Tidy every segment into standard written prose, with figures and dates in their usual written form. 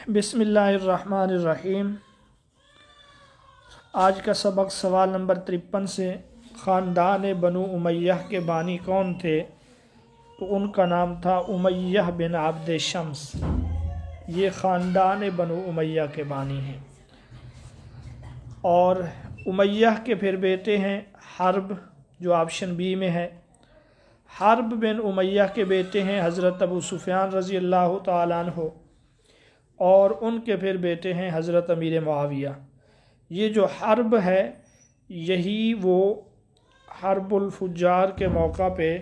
بسم اللہ الرحمن الرحیم۔ آج کا سبق سوال نمبر 53 سے خاندان بنو امیہ کے بانی کون تھے؟ تو ان کا نام تھا امیہ بن عبد شمس۔ یہ خاندان بنو امیہ کے بانی ہیں، اور امیہ کے پھر بیٹے ہیں حرب، جو آپشن بی میں ہے۔ حرب بن امیہ کے بیٹے ہیں حضرت ابو سفیان رضی اللہ تعالیٰ عنہ، اور ان کے پھر بیٹے ہیں حضرت امیر معاویہ۔ یہ جو حرب ہے، یہی وہ حرب الفجار کے موقع پہ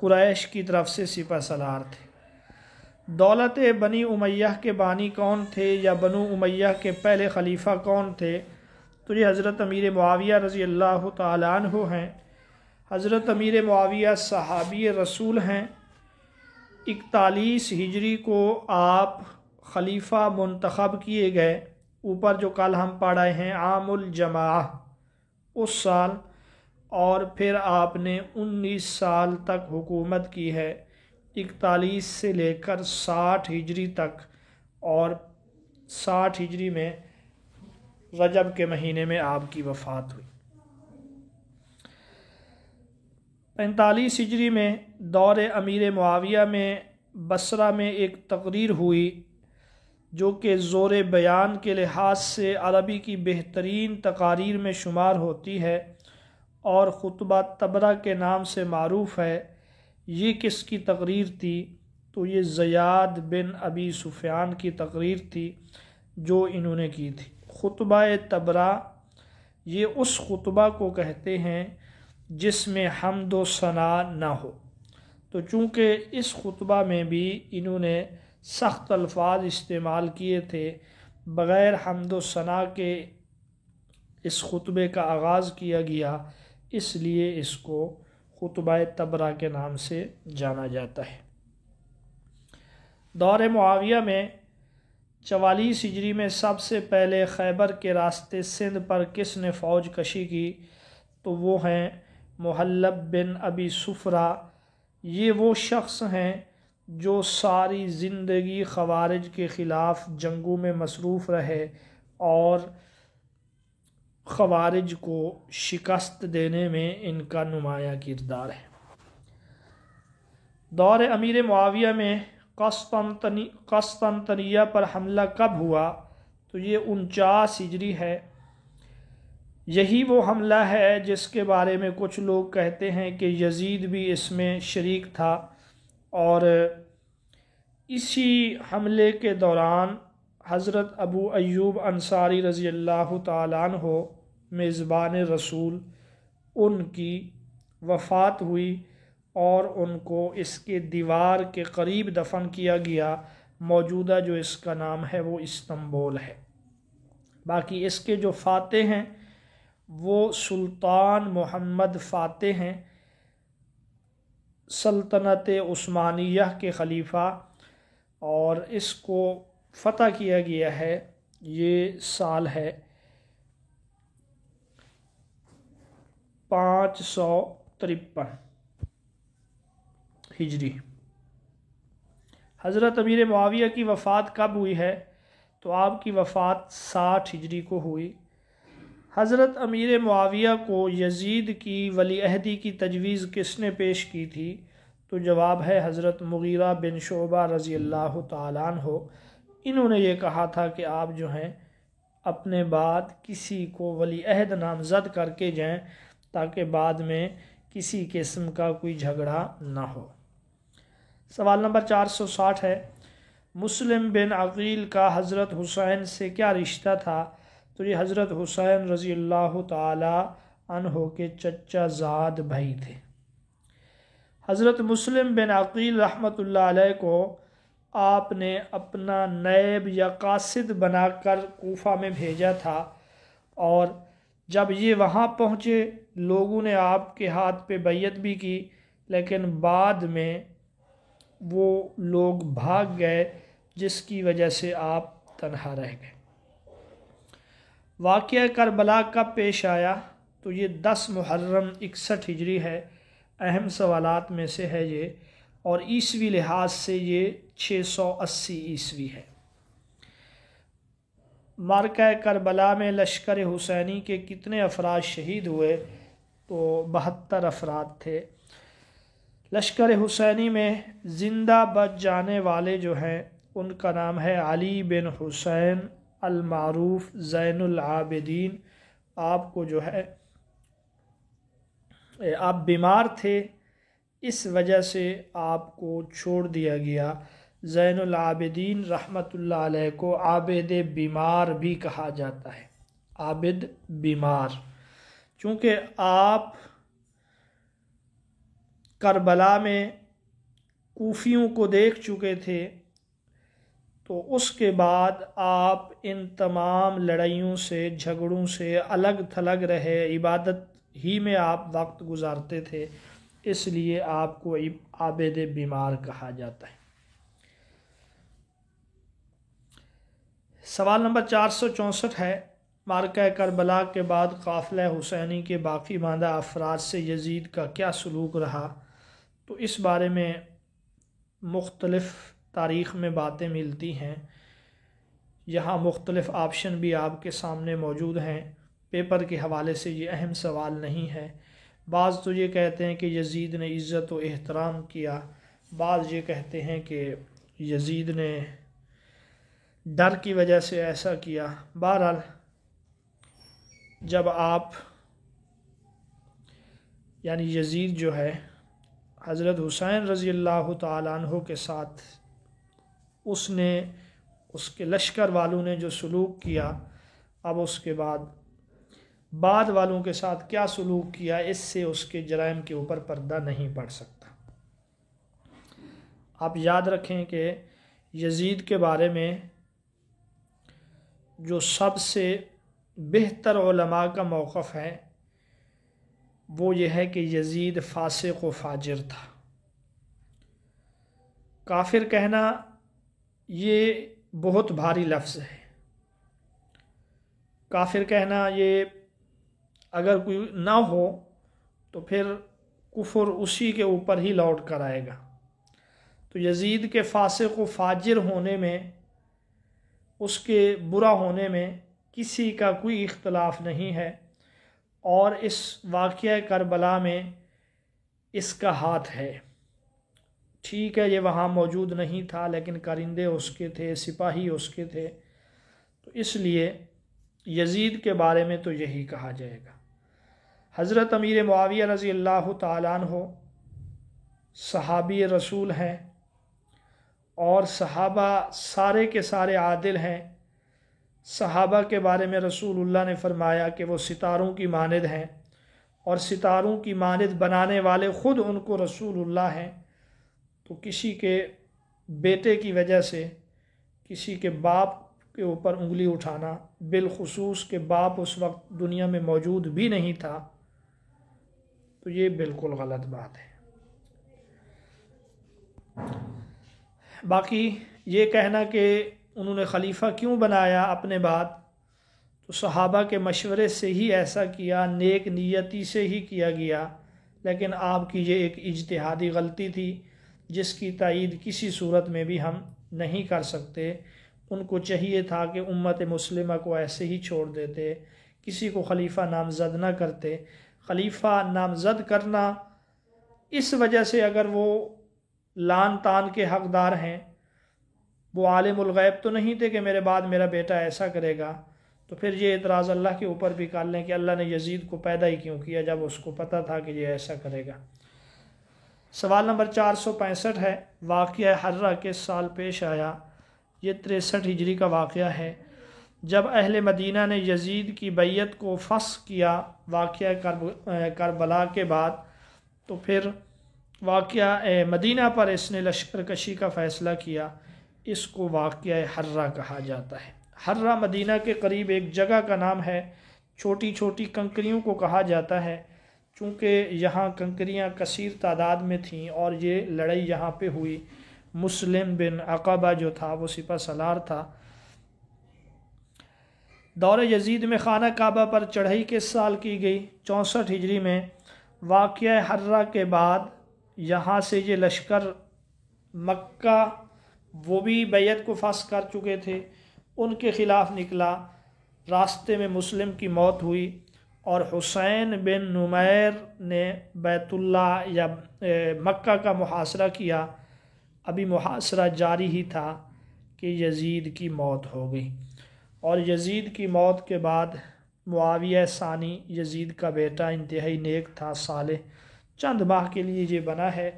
قریش کی طرف سے سپہ سالار تھے۔ دولت بنی امیہ کے بانی کون تھے، یا بنو امیہ کے پہلے خلیفہ کون تھے؟ تو یہ حضرت امیر معاویہ رضی اللہ تعالیٰ عنہ ہیں۔ حضرت امیر معاویہ صحابی رسول ہیں۔ 41 ہجری کو آپ خلیفہ منتخب کیے گئے، اوپر جو کل ہم پڑھ رہے ہیں عام الجماعہ اس سال، اور پھر آپ نے 19 سال تک حکومت کی ہے، 41 سے لے کر 60 ہجری تک، اور 60 ہجری میں رجب کے مہینے میں آپ کی وفات ہوئی۔ 45 ہجری میں دور امیر معاویہ میں بصرہ میں ایک تقریر ہوئی، جو کہ زور بیان کے لحاظ سے عربی کی بہترین تقاریر میں شمار ہوتی ہے، اور خطبہ تبرہ کے نام سے معروف ہے۔ یہ کس کی تقریر تھی؟ تو یہ زیاد بن ابی سفیان کی تقریر تھی جو انہوں نے کی تھی۔ خطبہ تبرہ یہ اس خطبہ کو کہتے ہیں جس میں حمد و ثنا نہ ہو۔ تو چونکہ اس خطبہ میں بھی انہوں نے سخت الفاظ استعمال کیے تھے، بغیر حمد و ثنا کے اس خطبے کا آغاز کیا گیا، اس لیے اس کو خطبہ تبرہ کے نام سے جانا جاتا ہے۔ دور معاویہ میں 44 ہجری میں سب سے پہلے خیبر کے راستے سندھ پر کس نے فوج کشی کی؟ تو وہ ہیں محلب بن ابی سفرہ۔ یہ وہ شخص ہیں جو ساری زندگی خوارج کے خلاف جنگوں میں مصروف رہے، اور خوارج کو شکست دینے میں ان کا نمایاں کردار ہے۔ دور امیر معاویہ میں قسطنطنیہ پر حملہ کب ہوا؟ تو یہ 49 ہجری ہے۔ یہی وہ حملہ ہے جس کے بارے میں کچھ لوگ کہتے ہیں کہ یزید بھی اس میں شریک تھا، اور اسی حملے کے دوران حضرت ابو ایوب انصاری رضی اللہ تعالیٰ عنہ میزبان رسول، ان کی وفات ہوئی، اور ان کو اس کے دیوار کے قریب دفن کیا گیا۔ موجودہ جو اس کا نام ہے وہ استنبول ہے۔ باقی اس کے جو فاتح ہیں وہ سلطان محمد فاتح ہیں، سلطنت عثمانیہ کے خلیفہ، اور اس کو فتح کیا گیا ہے۔ یہ سال ہے 553 ہجری۔ حضرت امیر معاویہ کی وفات کب ہوئی ہے؟ تو آپ کی وفات 60 ہجری کو ہوئی۔ حضرت امیر معاویہ کو یزید کی ولی عہدی کی تجویز کس نے پیش کی تھی؟ تو جواب ہے حضرت مغیرہ بن شعبہ رضی اللہ تعالیٰ عنہ۔ انہوں نے یہ کہا تھا کہ آپ جو ہیں اپنے بعد کسی کو ولی عہد نامزد کر کے جائیں، تاکہ بعد میں کسی قسم کا کوئی جھگڑا نہ ہو۔ سوال نمبر 460 ہے، مسلم بن عقیل کا حضرت حسین سے کیا رشتہ تھا؟ تو یہ حضرت حسین رضی اللہ تعالی عنہ کے چچا زاد بھائی تھے۔ حضرت مسلم بن عقیل رحمۃ اللہ علیہ کو آپ نے اپنا نائب یا قاصد بنا کر کوفہ میں بھیجا تھا، اور جب یہ وہاں پہنچے لوگوں نے آپ کے ہاتھ پہ بیعت بھی کی، لیکن بعد میں وہ لوگ بھاگ گئے، جس کی وجہ سے آپ تنہا رہ گئے۔ واقعہ کربلا کب پیش آیا؟ تو یہ 10 محرم 61 ہجری ہے۔ اہم سوالات میں سے ہے یہ۔ اور عیسوی لحاظ سے یہ 680 عیسوی ہے۔ معرکہ کربلا میں لشکر حسینی کے کتنے افراد شہید ہوئے؟ تو 72 افراد تھے۔ لشکر حسینی میں زندہ بچ جانے والے جو ہیں ان کا نام ہے علی بن حسین المعروف زین العابدین۔ آپ کو جو ہے آپ بیمار تھے، اس وجہ سے آپ کو چھوڑ دیا گیا۔ زین العابدین رحمۃ اللہ علیہ کو عابد بیمار بھی کہا جاتا ہے، عابد بیمار، چونکہ آپ کربلا میں کوفیوں کو دیکھ چکے تھے، تو اس کے بعد آپ ان تمام لڑائیوں سے جھگڑوں سے الگ تھلگ رہے، عبادت ہی میں آپ وقت گزارتے تھے، اس لیے آپ کو عابد بیمار کہا جاتا ہے۔ سوال نمبر 464 ہے، معرکہ کربلا کے بعد قافلہ حسینی کے باقی ماندہ افراد سے یزید کا کیا سلوک رہا؟ تو اس بارے میں مختلف تاریخ میں باتیں ملتی ہیں، یہاں مختلف آپشن بھی آپ کے سامنے موجود ہیں، پیپر کے حوالے سے یہ اہم سوال نہیں ہے۔ بعض تو یہ کہتے ہیں کہ یزید نے عزت و احترام کیا، بعض یہ کہتے ہیں کہ یزید نے ڈر کی وجہ سے ایسا کیا۔ بہرحال جب آپ یعنی یزید جو ہے حضرت حسین رضی اللہ تعالیٰ عنہ کے ساتھ اس نے اس کے لشکر والوں نے جو سلوک کیا، اب اس کے بعد والوں کے ساتھ کیا سلوک کیا، اس سے اس کے جرائم کے اوپر پردہ نہیں پڑ سکتا۔ آپ یاد رکھیں کہ یزید کے بارے میں جو سب سے بہتر علماء کا موقف ہے وہ یہ ہے کہ یزید فاسق و فاجر تھا۔ کافر کہنا یہ بہت بھاری لفظ ہے، کافر کہنا یہ اگر کوئی نہ ہو تو پھر کفر اسی کے اوپر ہی لوٹ کر آئے گا۔ تو یزید کے فاسق و فاجر ہونے میں، اس کے برا ہونے میں کسی کا کوئی اختلاف نہیں ہے، اور اس واقعہ کربلا میں اس کا ہاتھ ہے۔ ٹھیک ہے یہ وہاں موجود نہیں تھا، لیکن کرندے اس کے تھے، سپاہی اس کے تھے، تو اس لیے یزید کے بارے میں تو یہی کہا جائے گا۔ حضرت امیر معاویہ رضی اللہ تعالیٰ عنہ صحابی رسول ہیں، اور صحابہ سارے کے سارے عادل ہیں۔ صحابہ کے بارے میں رسول اللہ نے فرمایا کہ وہ ستاروں کی مانند ہیں، اور ستاروں کی مانند بنانے والے خود ان کو رسول اللہ ہیں۔ تو کسی کے بیٹے کی وجہ سے کسی کے باپ کے اوپر انگلی اٹھانا، بالخصوص کہ باپ اس وقت دنیا میں موجود بھی نہیں تھا، تو یہ بالکل غلط بات ہے۔ باقی یہ کہنا کہ انہوں نے خلیفہ کیوں بنایا اپنے بعد، تو صحابہ کے مشورے سے ہی ایسا کیا، نیک نیتی سے ہی کیا گیا، لیکن آپ کی یہ ایک اجتہادی غلطی تھی جس کی تائید کسی صورت میں بھی ہم نہیں کر سکتے۔ ان کو چاہیے تھا کہ امت مسلمہ کو ایسے ہی چھوڑ دیتے، کسی کو خلیفہ نامزد نہ کرتے۔ خلیفہ نامزد کرنا اس وجہ سے، اگر وہ لان تان کے حقدار ہیں، وہ عالم الغیب تو نہیں تھے کہ میرے بعد میرا بیٹا ایسا کرے گا، تو پھر یہ اعتراض اللہ کے اوپر بھی کر لیں کہ اللہ نے یزید کو پیدا ہی کیوں کیا جب اس کو پتہ تھا کہ یہ ایسا کرے گا۔ سوال نمبر 465 ہے، واقعہ حرہ کس سال پیش آیا؟ یہ 63 ہجری کا واقعہ ہے، جب اہل مدینہ نے یزید کی بیعت کو فسخ کیا واقعہ کربلا کے بعد، تو پھر واقعہ مدینہ پر اس نے لشکر کشی کا فیصلہ کیا، اس کو واقعہ حرہ کہا جاتا ہے۔ حرہ مدینہ کے قریب ایک جگہ کا نام ہے، چھوٹی چھوٹی کنکریوں کو کہا جاتا ہے، چونکہ یہاں کنکریاں کثیر تعداد میں تھیں، اور یہ لڑائی یہاں پہ ہوئی۔ مسلم بن عقبہ جو تھا وہ سپہ سالار تھا۔ دور یزید میں خانہ کعبہ پر چڑھائی کس سال کی گئی؟ 64 ہجری میں۔ واقعہ حرہ کے بعد یہاں سے یہ لشکر مکہ وہ بھی بیعت کو فسخ کر چکے تھے، ان کے خلاف نکلا، راستے میں مسلم کی موت ہوئی، اور حسین بن نمیر نے بیت اللہ یا مکہ کا محاصرہ کیا۔ ابھی محاصرہ جاری ہی تھا کہ یزید کی موت ہو گئی، اور یزید کی موت کے بعد معاویہ ثانی یزید کا بیٹا انتہائی نیک تھا، صالح، چند ماہ کے لیے یہ بنا ہے،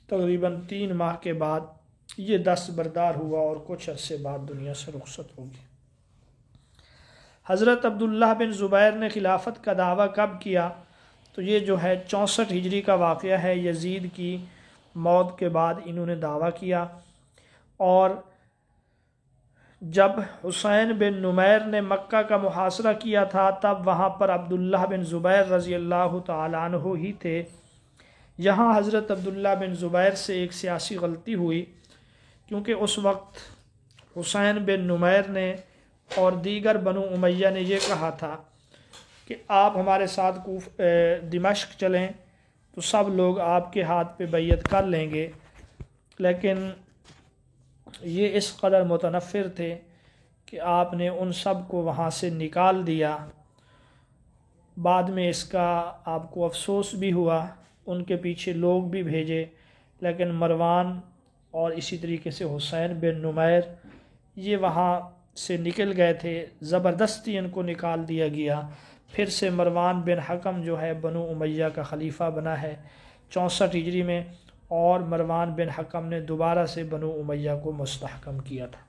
تقریباً 3 ماہ کے بعد یہ دستبردار ہوا اور کچھ عرصے بعد دنیا سے رخصت ہوگی۔ حضرت عبداللہ بن زبیر نے خلافت کا دعویٰ کب کیا؟ تو یہ جو ہے 64 ہجری کا واقعہ ہے، یزید کی موت کے بعد انہوں نے دعویٰ کیا، اور جب حسین بن نمیر نے مکہ کا محاصرہ کیا تھا تب وہاں پر عبداللہ بن زبیر رضی اللہ تعالیٰ عنہ ہی تھے۔ یہاں حضرت عبداللہ بن زبیر سے ایک سیاسی غلطی ہوئی، کیونکہ اس وقت حسین بن نمیر نے اور دیگر بنو امیہ نے یہ کہا تھا کہ آپ ہمارے ساتھ دمشق چلیں تو سب لوگ آپ کے ہاتھ پہ بیعت کر لیں گے، لیکن یہ اس قدر متنفر تھے کہ آپ نے ان سب کو وہاں سے نکال دیا۔ بعد میں اس کا آپ کو افسوس بھی ہوا، ان کے پیچھے لوگ بھی بھیجے، لیکن مروان اور اسی طریقے سے حسین بن نمیر یہ وہاں سے نکل گئے تھے، زبردستی ان کو نکال دیا گیا۔ پھر سے مروان بن حکم جو ہے بنو امیہ کا خلیفہ بنا ہے 64 ہجری میں، اور مروان بن حکم نے دوبارہ سے بنو امیہ کو مستحکم کیا تھا۔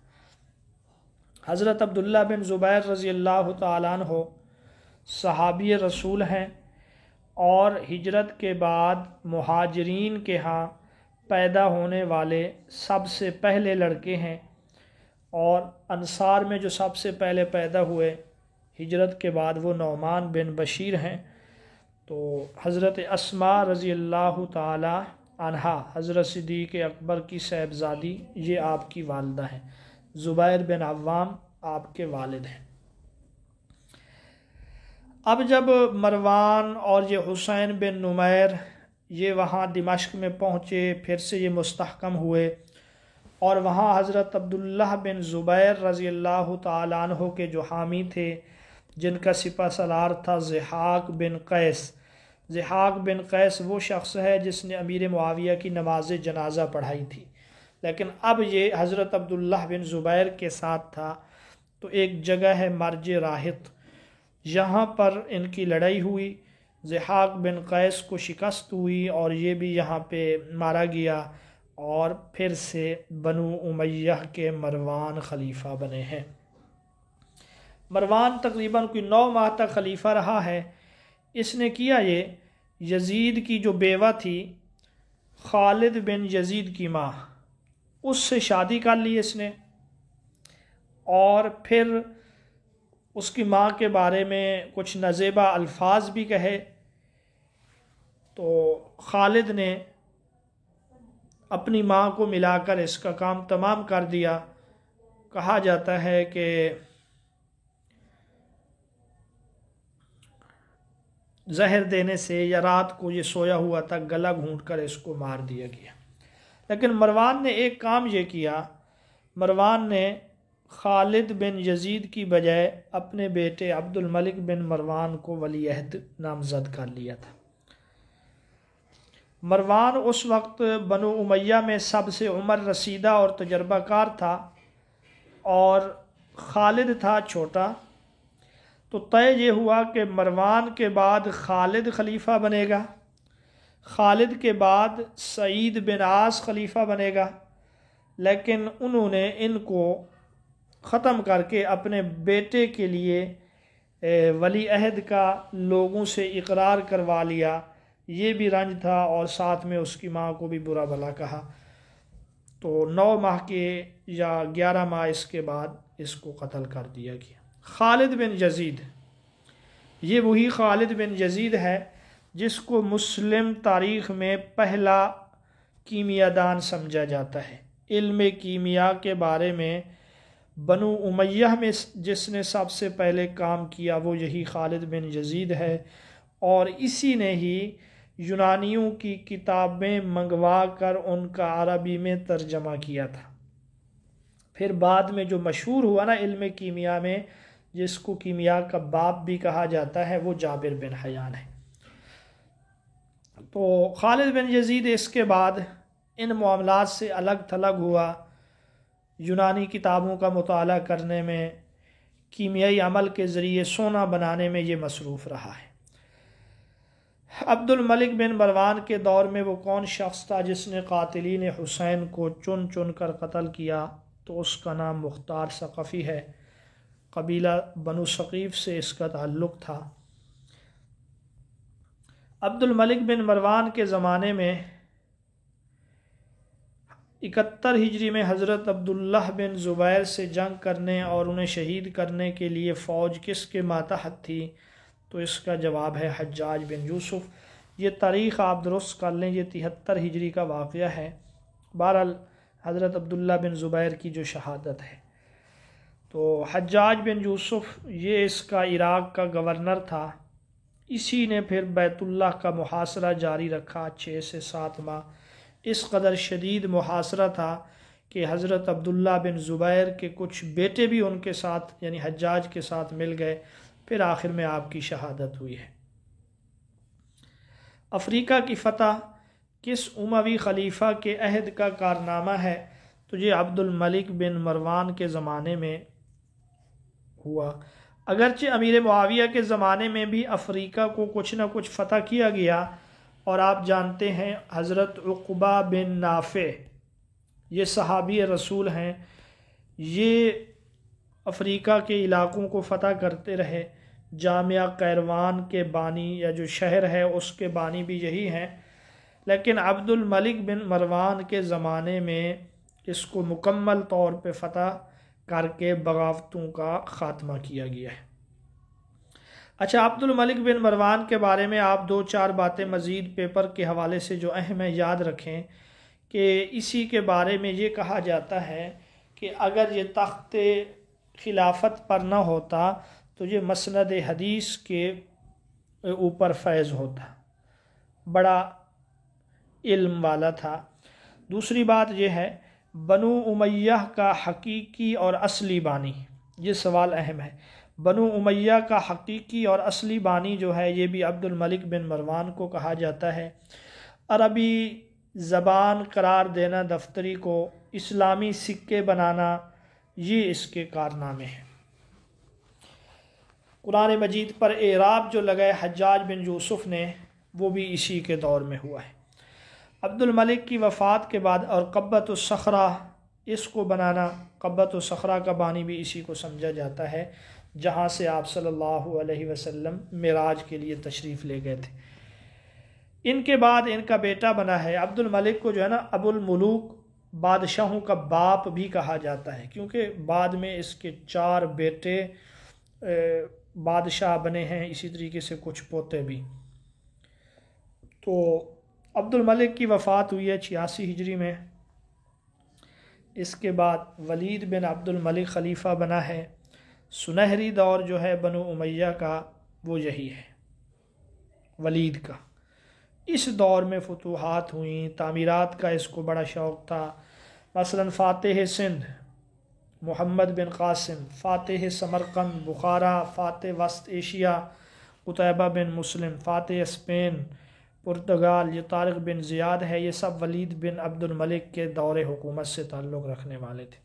حضرت عبداللہ بن زبیر رضی اللہ تعالیٰ عنہ صحابی رسول ہیں، اور ہجرت کے بعد مہاجرین کے ہاں پیدا ہونے والے سب سے پہلے لڑکے ہیں، اور انصار میں جو سب سے پہلے پیدا ہوئے ہجرت کے بعد وہ نعمان بن بشیر ہیں۔ تو حضرت اسماء رضی اللہ تعالی عنہا حضرت صدیق اکبر کی صاحبزادی، یہ آپ کی والدہ ہیں، زبیر بن عوام آپ کے والد ہیں۔ اب جب مروان اور یہ حسین بن نمیر یہ وہاں دمشق میں پہنچے، پھر سے یہ مستحکم ہوئے، اور وہاں حضرت عبداللہ بن زبیر رضی اللہ تعالیٰ عنہ کے جو حامی تھے، جن کا سپہ سالار تھا ضحاک بن قیس۔ ضحاک بن قیس وہ شخص ہے جس نے امیر معاویہ کی نماز جنازہ پڑھائی تھی، لیکن اب یہ حضرت عبداللہ بن زبیر کے ساتھ تھا۔ تو ایک جگہ ہے مرج راہط، یہاں پر ان کی لڑائی ہوئی، ضحاک بن قیس کو شکست ہوئی اور یہ بھی یہاں پہ مارا گیا، اور پھر سے بنو امیہ کے مروان خلیفہ بنے ہیں۔ مروان تقریباً کوئی 9 ماہ تک خلیفہ رہا ہے۔ اس نے کیا یہ، یزید کی جو بیوہ تھی خالد بن یزید کی ماں، اس سے شادی کر لی اس نے، اور پھر اس کی ماں کے بارے میں کچھ نازیبا الفاظ بھی کہے۔ تو خالد نے اپنی ماں کو ملا کر اس کا کام تمام کر دیا۔ کہا جاتا ہے کہ زہر دینے سے یا رات کو یہ سویا ہوا تھا، گلا گھونٹ کر اس کو مار دیا گیا۔ لیکن مروان نے ایک کام یہ کیا، مروان نے خالد بن یزید کی بجائے اپنے بیٹے عبد الملک بن مروان کو ولی عہد نامزد کر لیا تھا۔ مروان اس وقت بنو امیہ میں سب سے عمر رسیدہ اور تجربہ کار تھا، اور خالد تھا چھوٹا۔ تو طے یہ ہوا کہ مروان کے بعد خالد خلیفہ بنے گا، خالد کے بعد سعید بن عاص خلیفہ بنے گا، لیکن انہوں نے ان کو ختم کر کے اپنے بیٹے کے لیے ولی عہد کا لوگوں سے اقرار کروا لیا۔ یہ بھی رنج تھا، اور ساتھ میں اس کی ماں کو بھی برا بھلا کہا۔ تو 9 ماہ کے یا 11 ماہ اس کے بعد اس کو قتل کر دیا گیا۔ خالد بن یزید، یہ وہی خالد بن یزید ہے جس کو مسلم تاریخ میں پہلا کیمیا دان سمجھا جاتا ہے۔ علم کیمیا کے بارے میں بنو امیہ میں جس نے سب سے پہلے کام کیا وہ یہی خالد بن یزید ہے، اور اسی نے ہی یونانیوں کی کتابیں منگوا کر ان کا عربی میں ترجمہ کیا تھا۔ پھر بعد میں جو مشہور ہوا نا علم کیمیا میں، جس کو کیمیا کا باپ بھی کہا جاتا ہے، وہ جابر بن حیان ہے۔ تو خالد بن یزید اس کے بعد ان معاملات سے الگ تھلگ ہوا، یونانی کتابوں کا مطالعہ کرنے میں، کیمیائی عمل کے ذریعے سونا بنانے میں یہ مصروف رہا ہے۔ عبد الملک بن مروان کے دور میں وہ کون شخص تھا جس نے قاتلین حسین کو چن چن کر قتل کیا؟ تو اس کا نام مختار ثقفی ہے، قبیلہ بنو ثقیف سے اس کا تعلق تھا۔ عبد الملک بن مروان کے زمانے میں 71 ہجری میں حضرت عبداللہ بن زبیر سے جنگ کرنے اور انہیں شہید کرنے کے لیے فوج کس کے ماتحت تھی؟ تو اس کا جواب ہے حجاج بن یوسف۔ یہ تاریخ آپ درست کر لیں، یہ 73 ہجری کا واقعہ ہے۔ بہرحال حضرت عبداللہ بن زبیر کی جو شہادت ہے، تو حجاج بن یوسف یہ اس کا عراق کا گورنر تھا۔ اسی نے پھر بیت اللہ کا محاصرہ جاری رکھا 6 سے 7 ماہ۔ اس قدر شدید محاصرہ تھا کہ حضرت عبداللہ بن زبیر کے کچھ بیٹے بھی ان کے ساتھ یعنی حجاج کے ساتھ مل گئے، پھر آخر میں آپ کی شہادت ہوئی ہے۔ افریقہ کی فتح کس اموی خلیفہ کے عہد کا کارنامہ ہے؟ تو یہ عبد الملک بن مروان کے زمانے میں ہوا۔ اگرچہ امیر معاویہ کے زمانے میں بھی افریقہ کو کچھ نہ کچھ فتح کیا گیا، اور آپ جانتے ہیں حضرت عقبہ بن نافع یہ صحابی رسول ہیں، یہ افریقہ کے علاقوں کو فتح کرتے رہے۔ جامعہ قیروان کے بانی یا جو شہر ہے اس کے بانی بھی یہی ہیں، لیکن عبد الملک بن مروان کے زمانے میں اس کو مکمل طور پہ فتح کر کے بغاوتوں کا خاتمہ کیا گیا ہے۔ اچھا، عبد الملک بن مروان کے بارے میں آپ 2-4 باتیں مزید پیپر کے حوالے سے جو اہم ہے یاد رکھیں کہ اسی کے بارے میں یہ کہا جاتا ہے کہ اگر یہ تخت خلافت پر نہ ہوتا تو یہ مسند حدیث کے اوپر فیض ہوتا، بڑا علم والا تھا۔ دوسری بات یہ ہے، بنو امیہ کا حقیقی اور اصلی بانی، یہ سوال اہم ہے۔ بنو امیہ کا حقیقی اور اصلی بانی جو ہے یہ بھی عبد الملک بن مروان کو کہا جاتا ہے۔ عربی زبان قرار دینا دفتری کو، اسلامی سکے بنانا، یہ اس کے کارنامے ہیں۔ قرآن مجید پر اعراب جو لگائے حجاج بن یوسف نے، وہ بھی اسی کے دور میں ہوا ہے۔ عبد الملک کی وفات کے بعد اور قبۃ الصخرہ اس کو بنانا، قبۃ الصخرہ کا بانی بھی اسی کو سمجھا جاتا ہے، جہاں سے آپ صلی اللہ علیہ وسلم معراج کے لیے تشریف لے گئے تھے۔ ان کے بعد ان کا بیٹا بنا ہے عبد الملک کو جو ہے نا ابو الملوک، بادشاہوں کا باپ بھی کہا جاتا ہے، کیونکہ بعد میں اس کے 4 بیٹے بادشاہ بنے ہیں، اسی طریقے سے کچھ پوتے بھی۔ تو عبد الملک کی وفات ہوئی ہے 86 ہجری میں۔ اس کے بعد ولید بن عبد الملک خلیفہ بنا ہے۔ سنہری دور جو ہے بنو امیہ کا وہ یہی ہے، ولید کا۔ اس دور میں فتوحات ہوئیں، تعمیرات کا اس کو بڑا شوق تھا۔ مثلا فاتح سندھ محمد بن قاسم، فاتح سمرقند بخارا، فاتح وسط ایشیا قطیبہ بن مسلم، فاتح اسپین پرتگال یہ طارق بن زیاد ہے، یہ سب ولید بن عبد الملک کے دور حکومت سے تعلق رکھنے والے تھے۔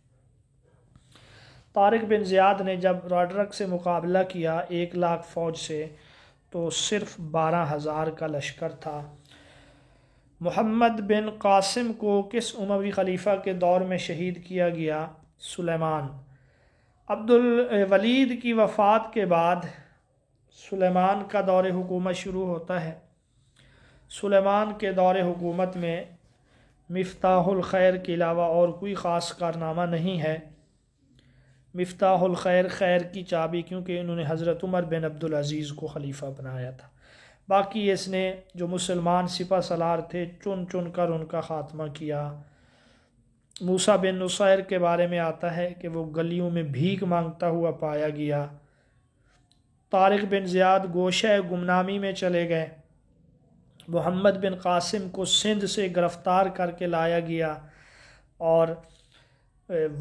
طارق بن زیاد نے جب راڈرک سے مقابلہ کیا 1,00,000 فوج سے، تو صرف 12,000 کا لشکر تھا۔ محمد بن قاسم کو کس اموی خلیفہ کے دور میں شہید کیا گیا؟ سلیمان۔ عبد الولید کی وفات کے بعد سلیمان کا دور حکومت شروع ہوتا ہے۔ سلیمان کے دور حکومت میں مفتاح الخیر کے علاوہ اور کوئی خاص کارنامہ نہیں ہے۔ مفتاح الخیر، خیر کی چابی، کیونکہ انہوں نے حضرت عمر بن عبدالعزیز کو خلیفہ بنایا تھا۔ باقی اس نے جو مسلمان سپہ سالار تھے چن چن کر ان کا خاتمہ کیا۔ موسیٰ بن نصیر کے بارے میں آتا ہے کہ وہ گلیوں میں بھیک مانگتا ہوا پایا گیا۔ طارق بن زیاد گوشہ گمنامی میں چلے گئے محمد بن قاسم کو سندھ سے گرفتار کر کے لایا گیا اور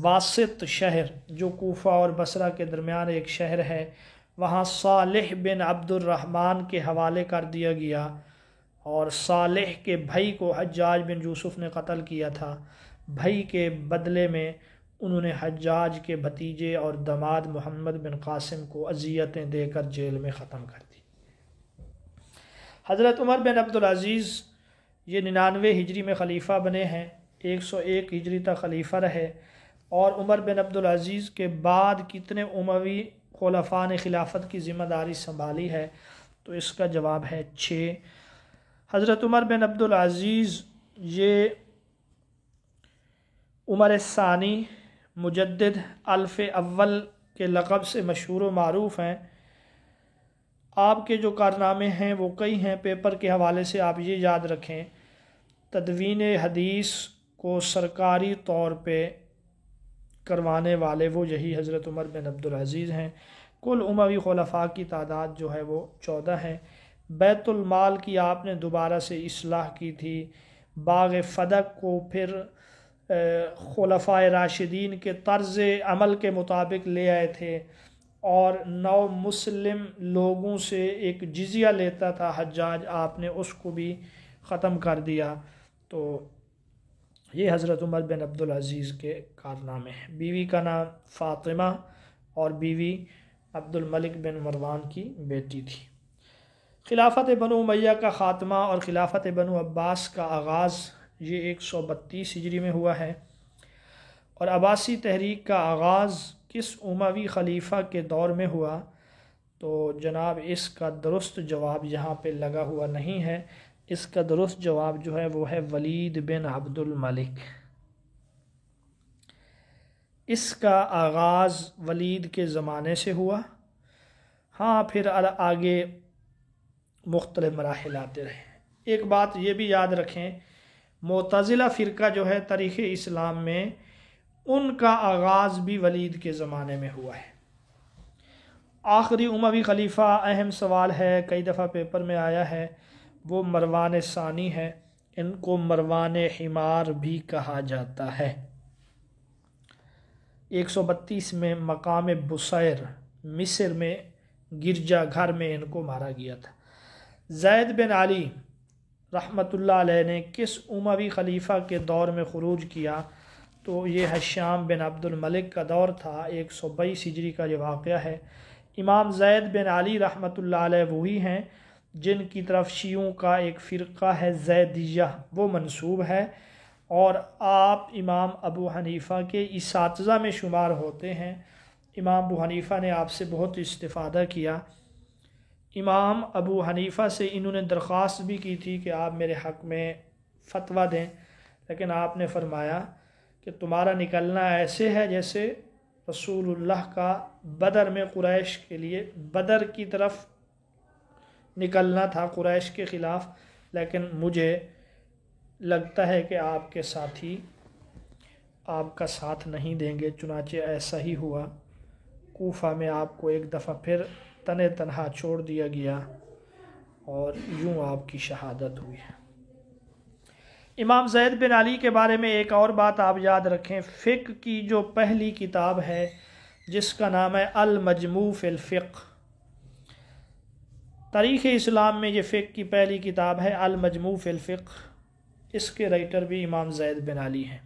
واسط شہر جو کوفہ اور بصرہ کے درمیان ایک شہر ہے وہاں صالح بن عبد الرحمن کے حوالے کر دیا گیا، اور صالح کے بھائی کو حجاج بن یوسف نے قتل کیا تھا۔ بھائی کے بدلے میں انہوں نے حجاج کے بھتیجے اور داماد محمد بن قاسم کو اذیتیں دے کر جیل میں ختم کر دی۔ حضرت عمر بن عبدالعزیز یہ 99 ہجری میں خلیفہ بنے ہیں، 101 ہجری تک خلیفہ رہے، اور عمر بن عبدالعزیز کے بعد کتنے اموی خلفاء نے خلافت کی ذمہ داری سنبھالی ہے؟ تو اس کا جواب ہے 6۔ حضرت عمر بن عبدالعزیز یہ عمر ثانی مجدد الف اول کے لقب سے مشہور و معروف ہیں۔ آپ کے جو کارنامے ہیں وہ کئی ہیں، پیپر کے حوالے سے آپ یہ یاد رکھیں، تدوین حدیث کو سرکاری طور پہ کروانے والے وہ یہی حضرت عمر بن عبدالعزیز ہیں۔ کل اموی خلفاء کی تعداد جو ہے وہ 14 ہے۔ بیت المال کی آپ نے دوبارہ سے اصلاح کی تھی، باغ فدق کو پھر خلفاء راشدین کے طرز عمل کے مطابق لے آئے تھے، اور نو مسلم لوگوں سے ایک جزیہ لیتا تھا حجاج، آپ نے اس کو بھی ختم کر دیا۔ تو یہ حضرت عمر بن عبدالعزیز کے کارنامے ہیں۔ بیوی کا نام فاطمہ اور بیوی عبد الملک بن مروان کی بیٹی تھی۔ خلافت بنو امیہ کا خاتمہ اور خلافت بنو عباس کا آغاز یہ 132 ہجری میں ہوا ہے، اور عباسی تحریک کا آغاز کس اموی خلیفہ کے دور میں ہوا؟ تو جناب اس کا درست جواب یہاں پہ لگا ہوا نہیں ہے، اس کا درست جواب جو ہے وہ ہے ولید بن عبد الملک۔ اس کا آغاز ولید کے زمانے سے ہوا، ہاں پھر آگے مختلف مراحل آتے رہے۔ ایک بات یہ بھی یاد رکھیں، معتزلہ فرقہ جو ہے تاریخ اسلام میں، ان کا آغاز بھی ولید کے زمانے میں ہوا ہے۔ آخری اموی خلیفہ، اہم سوال ہے، کئی دفعہ پیپر میں آیا ہے، وہ مروان ثانی ہے، ان کو مروان حمار بھی کہا جاتا ہے۔ 132 میں مقام بصیر مصر میں گرجا گھر میں ان کو مارا گیا تھا۔ زید بن علی رحمۃ اللہ علیہ نے کس اموی خلیفہ کے دور میں خروج کیا؟ تو یہ ہشام بن عبد الملک کا دور تھا، 122 ہجری کا یہ واقعہ ہے۔ امام زید بن علی رحمۃ اللہ علیہ وہی ہیں جن کی طرف شیعوں کا ایک فرقہ ہے زیدیہ وہ منسوب ہے، اور آپ امام ابو حنیفہ کے اساتذہ میں شمار ہوتے ہیں۔ امام ابو حنیفہ نے آپ سے بہت استفادہ کیا۔ امام ابو حنیفہ سے انہوں نے درخواست بھی کی تھی کہ آپ میرے حق میں فتویٰ دیں، لیکن آپ نے فرمایا کہ تمہارا نکلنا ایسے ہے جیسے رسول اللہ کا بدر میں قریش کے لیے بدر کی طرف نکلنا تھا قریش کے خلاف، لیکن مجھے لگتا ہے کہ آپ کے ساتھی آپ کا ساتھ نہیں دیں گے، چنانچہ ایسا ہی ہوا۔ کوفہ میں آپ کو ایک دفعہ پھر تنے تنہا چھوڑ دیا گیا، اور یوں آپ کی شہادت ہوئی۔ امام زید بن علی کے بارے میں ایک اور بات آپ یاد رکھیں، فقہ کی جو پہلی کتاب ہے جس کا نام ہے المجموع فی الفقہ، تاریخ اسلام میں یہ فقہ کی پہلی کتاب ہے المجموع فی الفقہ، اس کے رائٹر بھی امام زید بن علی ہیں۔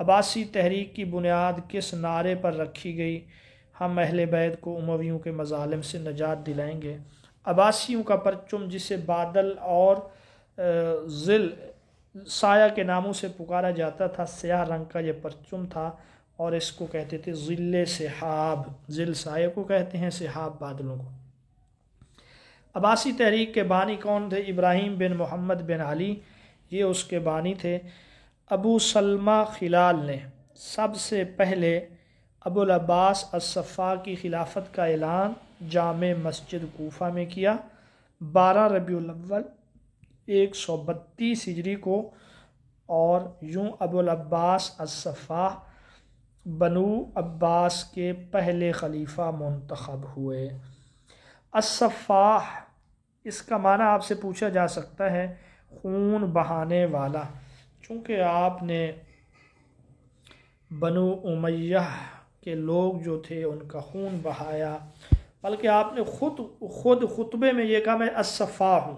عباسی تحریک کی بنیاد کس نعرے پر رکھی گئی؟ ہم اہل بیت کو امویوں کے مظالم سے نجات دلائیں گے۔ عباسیوں کا پرچم جسے بادل اور ظل سایہ کے ناموں سے پکارا جاتا تھا، سیاہ رنگ کا یہ پرچم تھا، اور اس کو کہتے تھے ظل سحاب، ظل سایہ کو کہتے ہیں، سحاب بادلوں کو۔ عباسی تحریک کے بانی کون تھے؟ ابراہیم بن محمد بن علی، یہ اس کے بانی تھے۔ ابو سلمہ خلال نے سب سے پہلے ابو العباس الصفا کی خلافت کا اعلان جامع مسجد کوفہ میں کیا 12 ربیع الاول 132 ہجری کو، اور یوں ابو العباس الصفا بنو عباس کے پہلے خلیفہ منتخب ہوئے۔ الصفاح اس کا معنی آپ سے پوچھا جا سکتا ہے خون بہانے والا، چونکہ آپ نے بنو امیہ کے لوگ جو تھے ان کا خون بہایا، بلکہ آپ نے خود خطبے میں یہ کہا میں الصفا ہوں،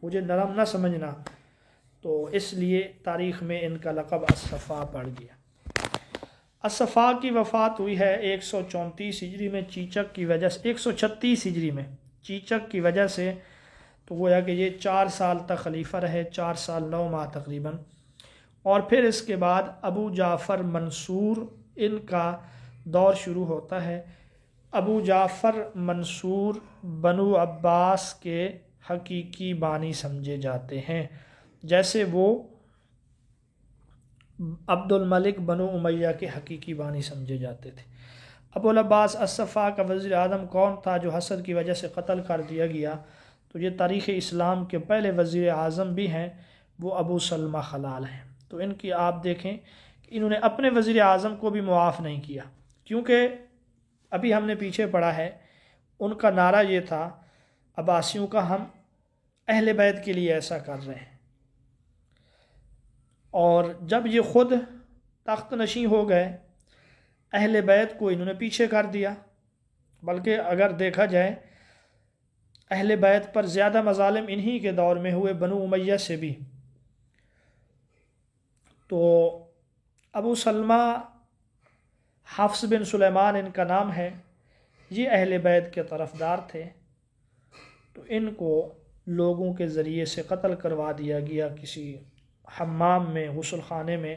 مجھے نرم نہ سمجھنا، تو اس لیے تاریخ میں ان کا لقب الصفا پڑ گیا۔ الصفا کی وفات ہوئی ہے 134 ہجری میں چیچک کی وجہ سے، 136 ہجری میں چیچک کی وجہ سے، تو گویا کہ یہ 4 سال تک خلیفہ رہے، 4 سال 9 ماہ تقریباً، اور پھر اس کے بعد ابو جعفر منصور ان کا دور شروع ہوتا ہے۔ ابو جعفر منصور بنو عباس کے حقیقی بانی سمجھے جاتے ہیں، جیسے وہ عبد الملک بنو امیہ کے حقیقی بانی سمجھے جاتے تھے۔ ابو العباس الصفا کا وزیر اعظم کون تھا جو حسد کی وجہ سے قتل کر دیا گیا؟ تو یہ تاریخ اسلام کے پہلے وزیر اعظم بھی ہیں، وہ ابو سلمہ خلال ہیں۔ تو ان کی آپ دیکھیں کہ انہوں نے اپنے وزیر اعظم کو بھی معاف نہیں کیا، کیونکہ ابھی ہم نے پیچھے پڑھا ہے ان کا نعرہ یہ تھا عباسیوں کا، ہم اہل بیت کے لیے ایسا کر رہے ہیں، اور جب یہ خود تخت نشین ہو گئے اہل بیت کو انہوں نے پیچھے کر دیا، بلکہ اگر دیکھا جائے اہل بیت پر زیادہ مظالم انہی کے دور میں ہوئے، بنو امیہ سے بھی۔ تو ابو سلمہ حفص بن سلیمان ان کا نام ہے، یہ اہل بیت کے طرفدار تھے، تو ان کو لوگوں کے ذریعے سے قتل کروا دیا گیا کسی حمام میں، غسل خانے میں۔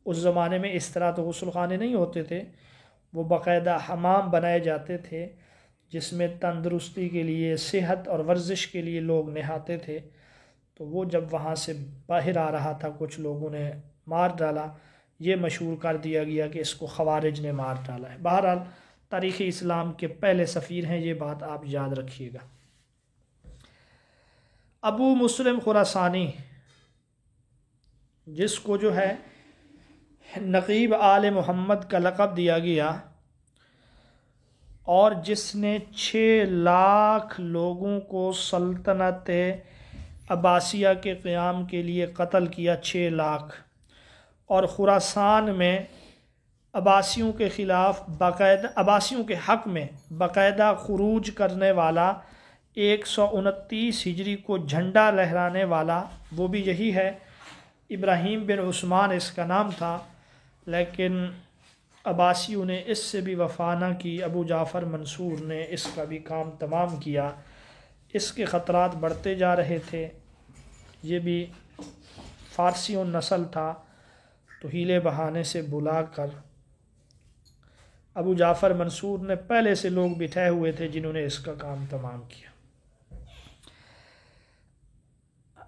اس زمانے میں اس طرح تو غسل خانے نہیں ہوتے تھے، وہ باقاعدہ حمام بنائے جاتے تھے جس میں تندرستی کے لیے، صحت اور ورزش کے لیے لوگ نہاتے تھے۔ تو وہ جب وہاں سے باہر آ رہا تھا کچھ لوگوں نے مار ڈالا، یہ مشہور کر دیا گیا کہ اس کو خوارج نے مار ڈالا ہے۔ بہرحال تاریخ اسلام کے پہلے سفیر ہیں، یہ بات آپ یاد رکھیے گا۔ ابو مسلم خراسانی، جس کو جو ہے نقیب آل محمد کا لقب دیا گیا، اور جس نے 6 لاکھ لوگوں کو سلطنت عباسیہ کے قیام کے لیے قتل کیا، 6 لاکھ، اور خراسان میں عباسیوں کے خلاف باقاعدہ، عباسیوں کے حق میں باقاعدہ خروج کرنے والا، 129 ہجری کو جھنڈا لہرانے والا، وہ بھی یہی ہے۔ ابراہیم بن عثمان اس کا نام تھا، لیکن عباسیوں نے اس سے بھی وفا نہ کی، ابو جعفر منصور نے اس کا بھی کام تمام کیا۔ اس کے خطرات بڑھتے جا رہے تھے، یہ بھی فارسیوں نسل تھا، تو ہیلے بہانے سے بلا کر ابو جعفر منصور نے پہلے سے لوگ بٹھائے ہوئے تھے جنہوں نے اس کا کام تمام کیا۔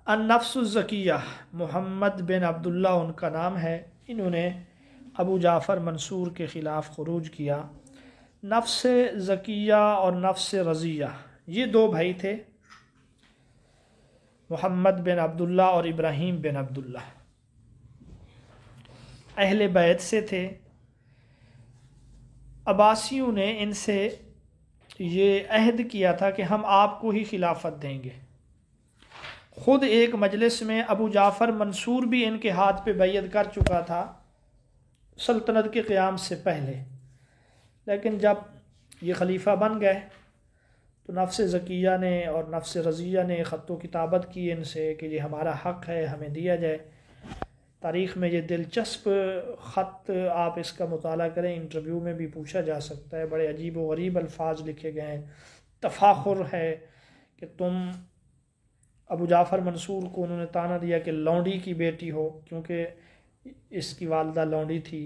النفس الزکیہ، محمد بن عبداللہ ان کا نام ہے، انہوں نے ابو جعفر منصور کے خلاف خروج کیا۔ نفس زکیہ اور نفس رضیہ، یہ 2 بھائی تھے، محمد بن عبداللہ اور ابراہیم بن عبداللہ، اہل بیت سے تھے۔ عباسیوں نے ان سے یہ عہد کیا تھا کہ ہم آپ کو ہی خلافت دیں گے۔ خود ایک مجلس میں ابو جعفر منصور بھی ان کے ہاتھ پہ بیعت کر چکا تھا سلطنت کے قیام سے پہلے، لیکن جب یہ خلیفہ بن گئے تو نفس زکیہ نے اور نفس رضیہ نے خط و کتابت کی ان سے کہ یہ ہمارا حق ہے، ہمیں دیا جائے۔ تاریخ میں یہ دلچسپ خط، آپ اس کا مطالعہ کریں، انٹرویو میں بھی پوچھا جا سکتا ہے، بڑے عجیب و غریب الفاظ لکھے گئے ہیں۔ تفاخر ہے کہ تم، ابو جعفر منصور کو انہوں نے طعنہ دیا کہ لونڈی کی بیٹی ہو، کیونکہ اس کی والدہ لونڈی تھی۔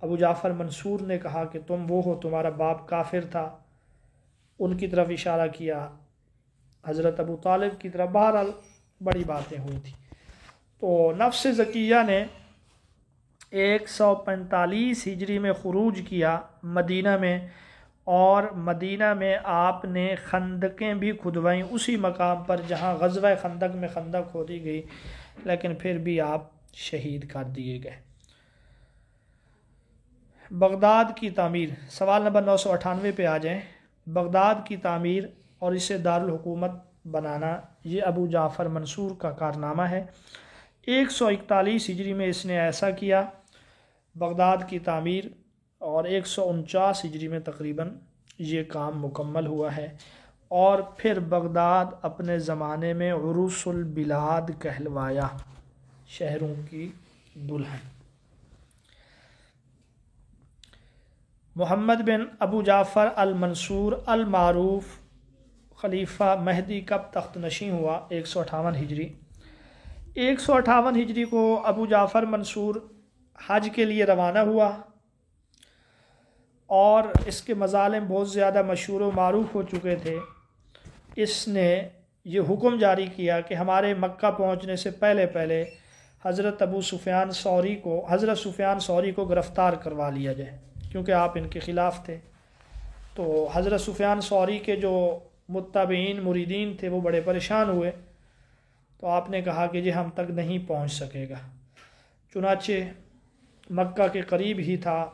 ابو جعفر منصور نے کہا کہ تم وہ ہو، تمہارا باپ کافر تھا، ان کی طرف اشارہ کیا، حضرت ابو طالب کی طرف۔ بہرحال بڑی باتیں ہوئی تھیں۔ تو نفس زکیہ نے 145 ہجری میں خروج کیا مدینہ میں، اور مدینہ میں آپ نے خندقیں بھی کھدوائیں اسی مقام پر جہاں غزوہ خندق میں خندق کھودی گئی، لیکن پھر بھی آپ شہید کر دیے گئے۔ بغداد کی تعمیر، سوال نمبر 998 پہ آ جائیں۔ بغداد کی تعمیر اور اسے دارالحکومت بنانا، یہ ابو جعفر منصور کا کارنامہ ہے۔ 141 ہجری میں اس نے ایسا کیا، بغداد کی تعمیر، اور 149 ہجری میں تقریباً یہ کام مکمل ہوا ہے، اور پھر بغداد اپنے زمانے میں عروس البلاد کہلوایا، شہروں کی دلہن۔ محمد بن ابو جعفر المنصور المعروف خلیفہ مہدی کب تخت نشین ہوا؟ 158 ہجری۔ 158 ہجری کو ابو جعفر منصور حج کے لیے روانہ ہوا، اور اس کے مظالم بہت زیادہ مشہور و معروف ہو چکے تھے۔ اس نے یہ حکم جاری کیا کہ ہمارے مکہ پہنچنے سے پہلے پہلے حضرت سفیان ثوری کو گرفتار کروا لیا جائے، کیونکہ آپ ان کے خلاف تھے۔ تو حضرت سفیان ثوری کے جو متبعین مریدین تھے وہ بڑے پریشان ہوئے، تو آپ نے کہا کہ ہم تک نہیں پہنچ سکے گا۔ چنانچہ مکہ کے قریب ہی تھا،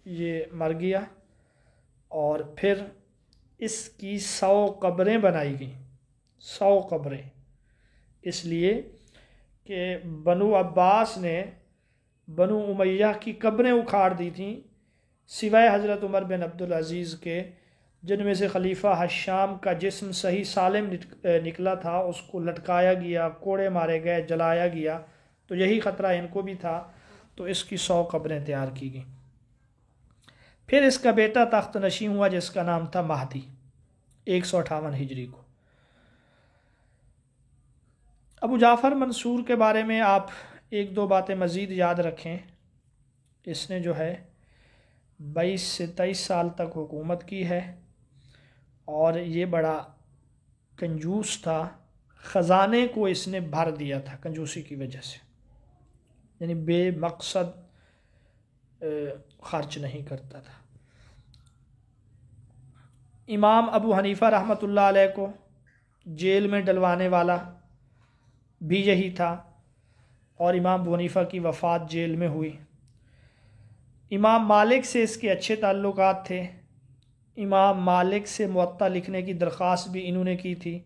یہ مر گیا، اور پھر اس کی 100 قبریں بنائی گئیں۔ 100 قبریں، اس لیے کہ بنو عباس نے بنو امیہ کی قبریں اکھاڑ دی تھیں، سوائے حضرت عمر بن عبدالعزیز کے، جن میں سے خلیفہ حشام کا جسم صحیح سالم نکلا تھا، اس کو لٹکایا گیا، کوڑے مارے گئے، جلایا گیا، تو یہی خطرہ ان کو بھی تھا، تو اس کی 100 قبریں تیار کی گئیں۔ پھر اس کا بیٹا تخت نشین ہوا جس کا نام تھا مہدی، 158 ہجری کو۔ ابو جعفر منصور کے بارے میں آپ ایک دو باتیں مزید یاد رکھیں۔ اس نے جو ہے 22 سے 23 سال تک حکومت کی ہے، اور یہ بڑا کنجوس تھا، خزانے کو اس نے بھر دیا تھا کنجوسی کی وجہ سے، یعنی بے مقصد خرچ نہیں کرتا تھا۔ امام ابو حنیفہ رحمۃ اللہ علیہ کو جیل میں ڈلوانے والا بھی یہی تھا، اور امام ابو حنیفہ کی وفات جیل میں ہوئی۔ امام مالک سے اس کے اچھے تعلقات تھے، امام مالک سے موطا لکھنے کی درخواست بھی انہوں نے کی تھی،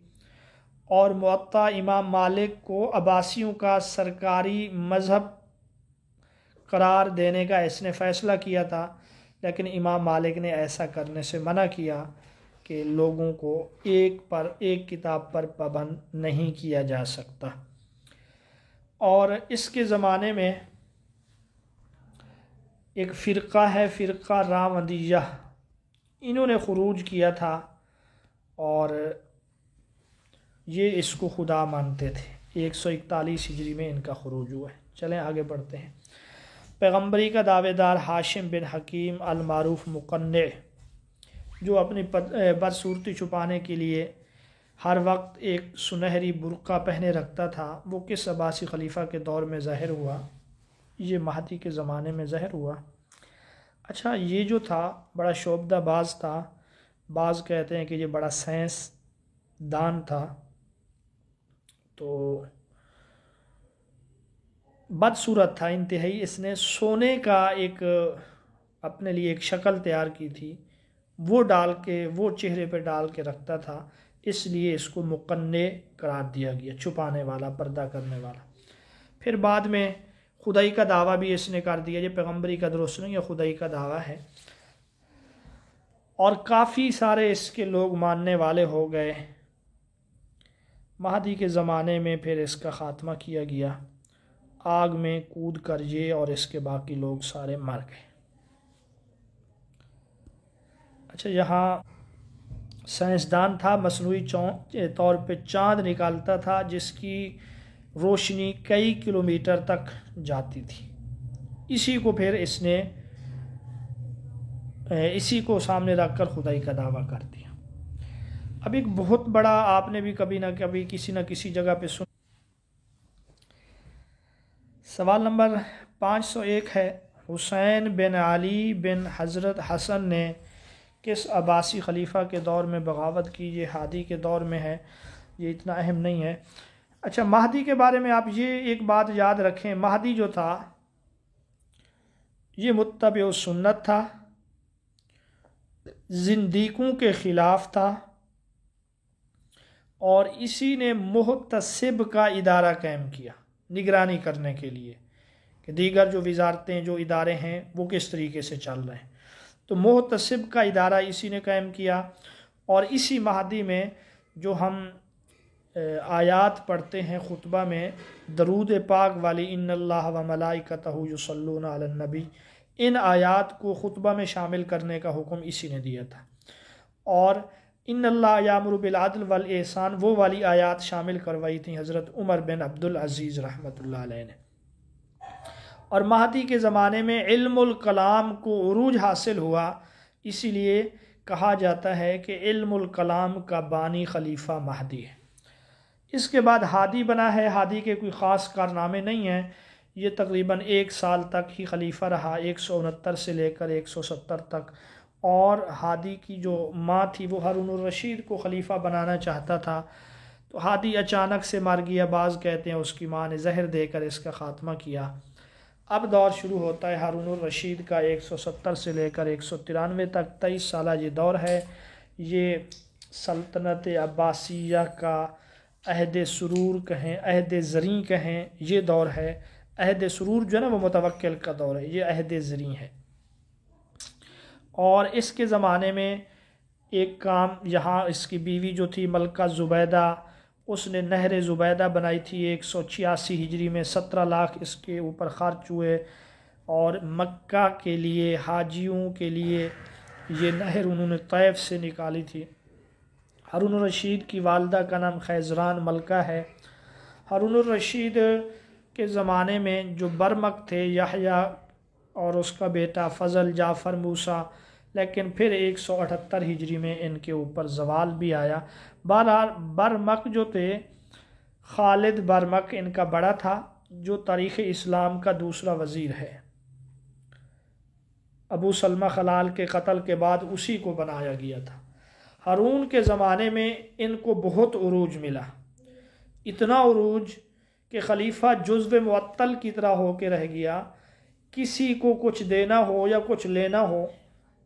اور موطا امام مالک کو عباسیوں کا سرکاری مذہب قرار دینے کا اس نے فیصلہ کیا تھا، لیکن امام مالک نے ایسا کرنے سے منع کیا کہ لوگوں کو ایک کتاب پر پابند نہیں کیا جا سکتا۔ اور اس کے زمانے میں ایک فرقہ ہے، فرقہ راوندیہ، انہوں نے خروج کیا تھا، اور یہ اس کو خدا مانتے تھے۔ 141 ہجری میں ان کا خروج ہوا ہے۔ چلیں آگے بڑھتے ہیں۔ پیغمبری کا دعوے دار ہاشم بن حکیم المعروف مقنع، جو اپنی بدصورتی چھپانے کے لیے ہر وقت ایک سنہری برقع پہنے رکھتا تھا، وہ کس عباسی خلیفہ کے دور میں ظاہر ہوا؟ یہ مہدی کے زمانے میں ظاہر ہوا۔ اچھا، یہ جو تھا بڑا شعبدہ باز تھا، بعض کہتے ہیں کہ یہ بڑا سائنس دان تھا، تو بدصورت تھا انتہائی۔ اس نے سونے کا ایک اپنے لیے ایک شکل تیار کی تھی، وہ چہرے پہ ڈال کے رکھتا تھا، اس لیے اس کو مقنع قرار دیا گیا، چھپانے والا، پردہ کرنے والا۔ پھر بعد میں خدائی کا دعویٰ بھی اس نے کر دیا، یہ پیغمبری کا درست نہیں، یہ خدائی کا دعویٰ ہے، اور کافی سارے اس کے لوگ ماننے والے ہو گئے۔ مہدی کے زمانے میں پھر اس کا خاتمہ کیا گیا، آگ میں کود کر یہ اور اس کے باقی لوگ سارے مر گئے۔ اچھا، یہاں سائنسدان تھا، مصنوعی طور پہ چاند نکالتا تھا، جس کی روشنی کئی کلومیٹر تک جاتی تھی۔ اسی کو پھر اس نے اسی کو سامنے رکھ کر خدائی کا دعویٰ کر دیا۔ اب ایک بہت بڑا، آپ نے بھی کبھی نہ کبھی کسی نہ کسی جگہ پہ سن۔ سوال نمبر 501 ہے، حسین بن علی بن حضرت حسن نے کس عباسی خلیفہ کے دور میں بغاوت کی؟ یہ ہادی کے دور میں ہے، یہ اتنا اہم نہیں ہے۔ اچھا، مہدی کے بارے میں آپ یہ ایک بات یاد رکھیں، مہدی جو تھا یہ متبع سنت تھا، زندیقوں کے خلاف تھا، اور اسی نے محتسب کا ادارہ قائم کیا نگرانی کرنے کے لیے کہ دیگر جو وزارتیں جو ادارے ہیں وہ کس طریقے سے چل رہے ہیں. تو محتسب کا ادارہ اسی نے قائم کیا. اور اسی مہدی میں جو ہم آیات پڑھتے ہیں خطبہ میں درود پاک والی ان اللہ و ملائکتہ یصلون علی النبی، ان آیات کو خطبہ میں شامل کرنے کا حکم اسی نے دیا تھا. اور ان اللہ یامر بالعدل والاحسان وہ والی آیات شامل کروائی تھیں حضرت عمر بن عبدالعزیز رحمۃ اللہ علیہ نے. اور مہدی کے زمانے میں علم الکلام کو عروج حاصل ہوا، اسی لیے کہا جاتا ہے کہ علم الکلام کا بانی خلیفہ مہدی ہے. اس کے بعد ہادی بنا ہے. ہادی کے کوئی خاص کارنامے نہیں ہیں. یہ تقریباً 1 سال تک ہی خلیفہ رہا، 169 سے لے کر 170 تک. اور ہادی کی جو ماں تھی وہ ہارون الرشید کو خلیفہ بنانا چاہتا تھا، تو ہادی اچانک سے مر گیا. بعض کہتے ہیں اس کی ماں نے زہر دے کر اس کا خاتمہ کیا. اب دور شروع ہوتا ہے ہارون الرشید کا 170 سے لے کر 193 تک. 23 سالہ یہ دور ہے. یہ سلطنت عباسیہ کا عہد سرور کہیں، عہد زریں کہیں، یہ دور ہے. عہد سرور جو ہے نا وہ متوکل کا دور ہے، یہ عہد زریں ہے. اور اس کے زمانے میں ایک کام یہاں اس کی بیوی جو تھی ملکہ زبیدہ، اس نے نہر زبیدہ بنائی تھی 186 ہجری میں. 17 لاکھ اس کے اوپر خرچ ہوئے. اور مکہ کے لیے حاجیوں کے لیے یہ نہر انہوں نے طیف سے نکالی تھی. ہارون الرشید کی والدہ کا نام خیزران ملکہ ہے. ہارون الرشید کے زمانے میں جو برمک تھے یحییٰ اور اس کا بیٹا فضل، جعفر، موسیٰ، لیکن پھر 178 ہجری میں ان کے اوپر زوال بھی آیا. بہرحال برمک جو تھے، خالد برمک ان کا بڑا تھا، جو تاریخ اسلام کا دوسرا وزیر ہے. ابو سلمہ خلال کے قتل کے بعد اسی کو بنایا گیا تھا. ہارون کے زمانے میں ان کو بہت عروج ملا، اتنا عروج کہ خلیفہ جزو معطل کی طرح ہو کے رہ گیا. کسی کو کچھ دینا ہو یا کچھ لینا ہو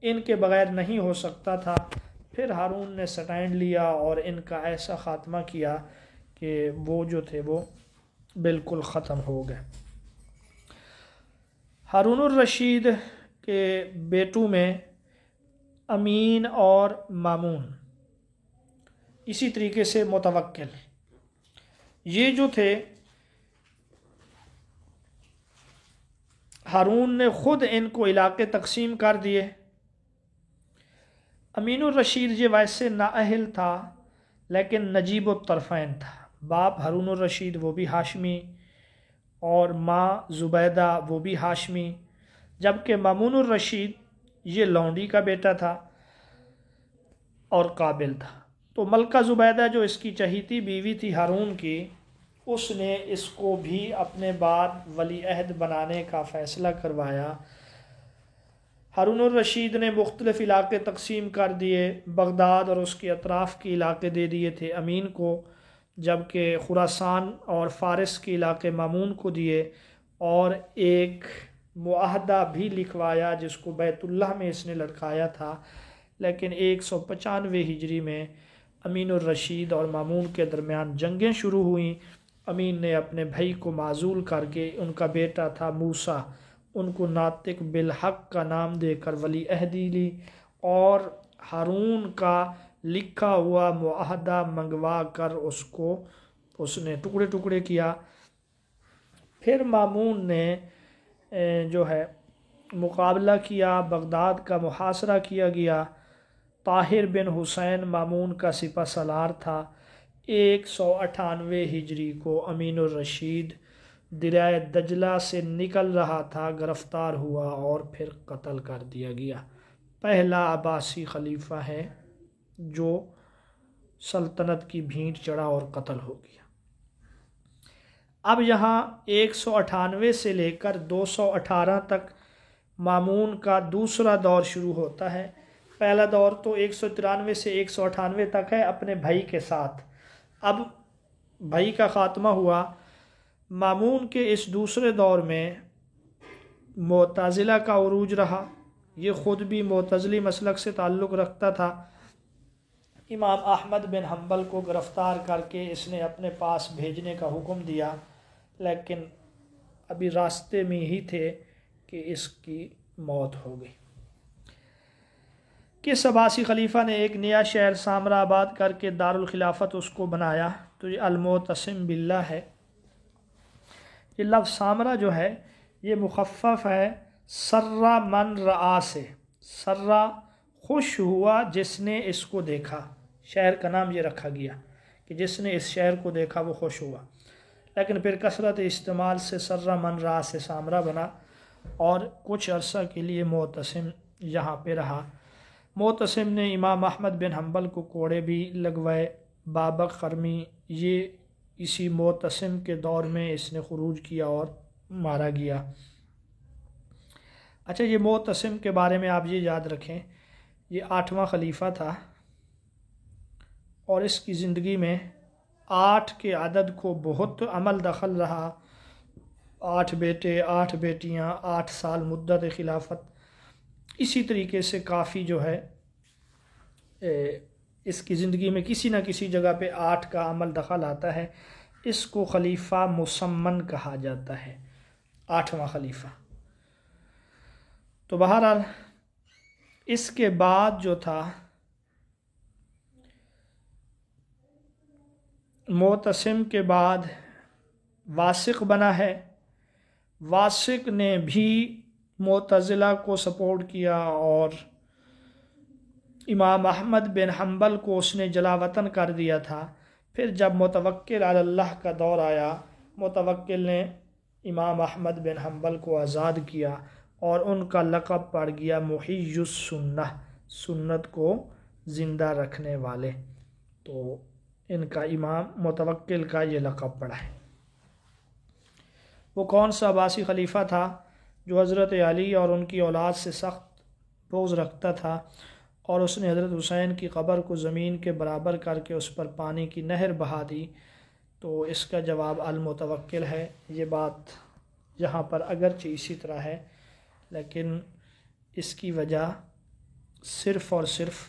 ان کے بغیر نہیں ہو سکتا تھا. پھر ہارون نے سٹینڈ لیا اور ان کا ایسا خاتمہ کیا کہ وہ جو تھے وہ بالکل ختم ہو گئے. ہارون الرشید کے بیٹوں میں امین اور مامون، اسی طریقے سے متوکل، یہ جو تھے ہارون نے خود ان کو علاقے تقسیم کر دیے. امین الرشید یہ ویسے نااہل تھا لیکن نجیب الطرفین تھا. باپ ہارون الرشید وہ بھی ہاشمی اور ماں زبیدہ وہ بھی ہاشمی، جبکہ مامون الرشید یہ لونڈی کا بیٹا تھا اور قابل تھا. تو ملکہ زبیدہ جو اس کی چہیتی بیوی تھی ہارون کی، اس نے اس کو بھی اپنے بعد ولی عہد بنانے کا فیصلہ کروایا. ہارون الرشید نے مختلف علاقے تقسیم کر دیے. بغداد اور اس کے اطراف کے علاقے دے دیے تھے امین کو، جبکہ خراسان اور فارس کے علاقے مامون کو دیے. اور ایک معاہدہ بھی لکھوایا جس کو بیت اللہ میں اس نے لٹکایا تھا. لیکن 195 ہجری میں امین الرشید اور مامون کے درمیان جنگیں شروع ہوئیں. امین نے اپنے بھائی کو معزول کر کے، ان کا بیٹا تھا موسیٰ، ان کو ناطق بالحق کا نام دے کر ولی عہدی لی اور ہارون کا لکھا ہوا معاہدہ منگوا کر اس نے ٹکڑے ٹکڑے کیا. پھر مامون نے جو ہے مقابلہ کیا، بغداد کا محاصرہ کیا گیا. طاہر بن حسین مامون کا سپہ سالار تھا. 198 ہجری کو امین الرشید دریائے دجلہ سے نکل رہا تھا، گرفتار ہوا اور پھر قتل کر دیا گیا. پہلا عباسی خلیفہ ہے جو سلطنت کی بھینٹ چڑھا اور قتل ہو گیا. اب یہاں 198 سے لے کر 218 تک مامون کا دوسرا دور شروع ہوتا ہے. پہلا دور تو 193 سے 198 تک ہے اپنے بھائی کے ساتھ. اب بھائی کا خاتمہ ہوا. مامون کے اس دوسرے دور میں معتزلہ کا عروج رہا. یہ خود بھی معتزلی مسلک سے تعلق رکھتا تھا. امام احمد بن حنبل کو گرفتار کر کے اس نے اپنے پاس بھیجنے کا حکم دیا، لیکن ابھی راستے میں ہی تھے کہ اس کی موت ہو گئی۔ کس عباسی خلیفہ نے ایک نیا شہر سامرا آباد کر کے دارالخلافت اس کو بنایا؟ تو یہ المعتصم باللہ ہے۔ یہ لفظ سامرا جو ہے یہ مخفف ہے سرّ من رآ سے، سرّ خوش ہوا جس نے اس کو دیکھا، شہر کا نام یہ رکھا گیا کہ جس نے اس شہر کو دیکھا وہ خوش ہوا، لیکن پھر کثرت استعمال سے سرّ من رآ سے سامرا بنا اور کچھ عرصہ کے لیے معتصم یہاں پہ رہا۔ معتصم نے امام احمد بن حنبل کو کوڑے بھی لگوائے۔ بابق قرمی یہ اسی معتصم کے دور میں اس نے خروج کیا اور مارا گیا۔ اچھا، یہ معتصم کے بارے میں آپ یہ یاد رکھیں، یہ 8واں خلیفہ تھا اور اس کی زندگی میں 8 کے عدد کو بہت عمل دخل رہا، 8 بیٹے، 8 بیٹیاں، 8 سال مدت خلافت۔ اسی طریقے سے کافی جو ہے اس کی زندگی میں کسی نہ کسی جگہ پہ 8 کا عمل دخل آتا ہے، اس کو خلیفہ مسمن کہا جاتا ہے، 8واں خلیفہ۔ تو بہرحال اس کے بعد جو تھا معتصم کے بعد واسق بنا ہے۔ واسق نے بھی معتزلہ کو سپورٹ کیا اور امام احمد بن حنبل کو اس نے جلا وطن کر دیا تھا۔ پھر جب متوکل علی اللہ کا دور آیا، متوکل نے امام احمد بن حنبل کو آزاد کیا اور ان کا لقب پڑ گیا محیی السنہ، سنت کو زندہ رکھنے والے۔ تو ان کا امام متوکل کا یہ لقب پڑا ہے۔ وہ کون سا عباسی خلیفہ تھا جو حضرت علی اور ان کی اولاد سے سخت بغض رکھتا تھا اور اس نے حضرت حسین کی قبر کو زمین کے برابر کر کے اس پر پانی کی نہر بہا دی؟ تو اس کا جواب المتوکل ہے۔ یہ بات یہاں پر اگرچہ اسی طرح ہے، لیکن اس کی وجہ صرف اور صرف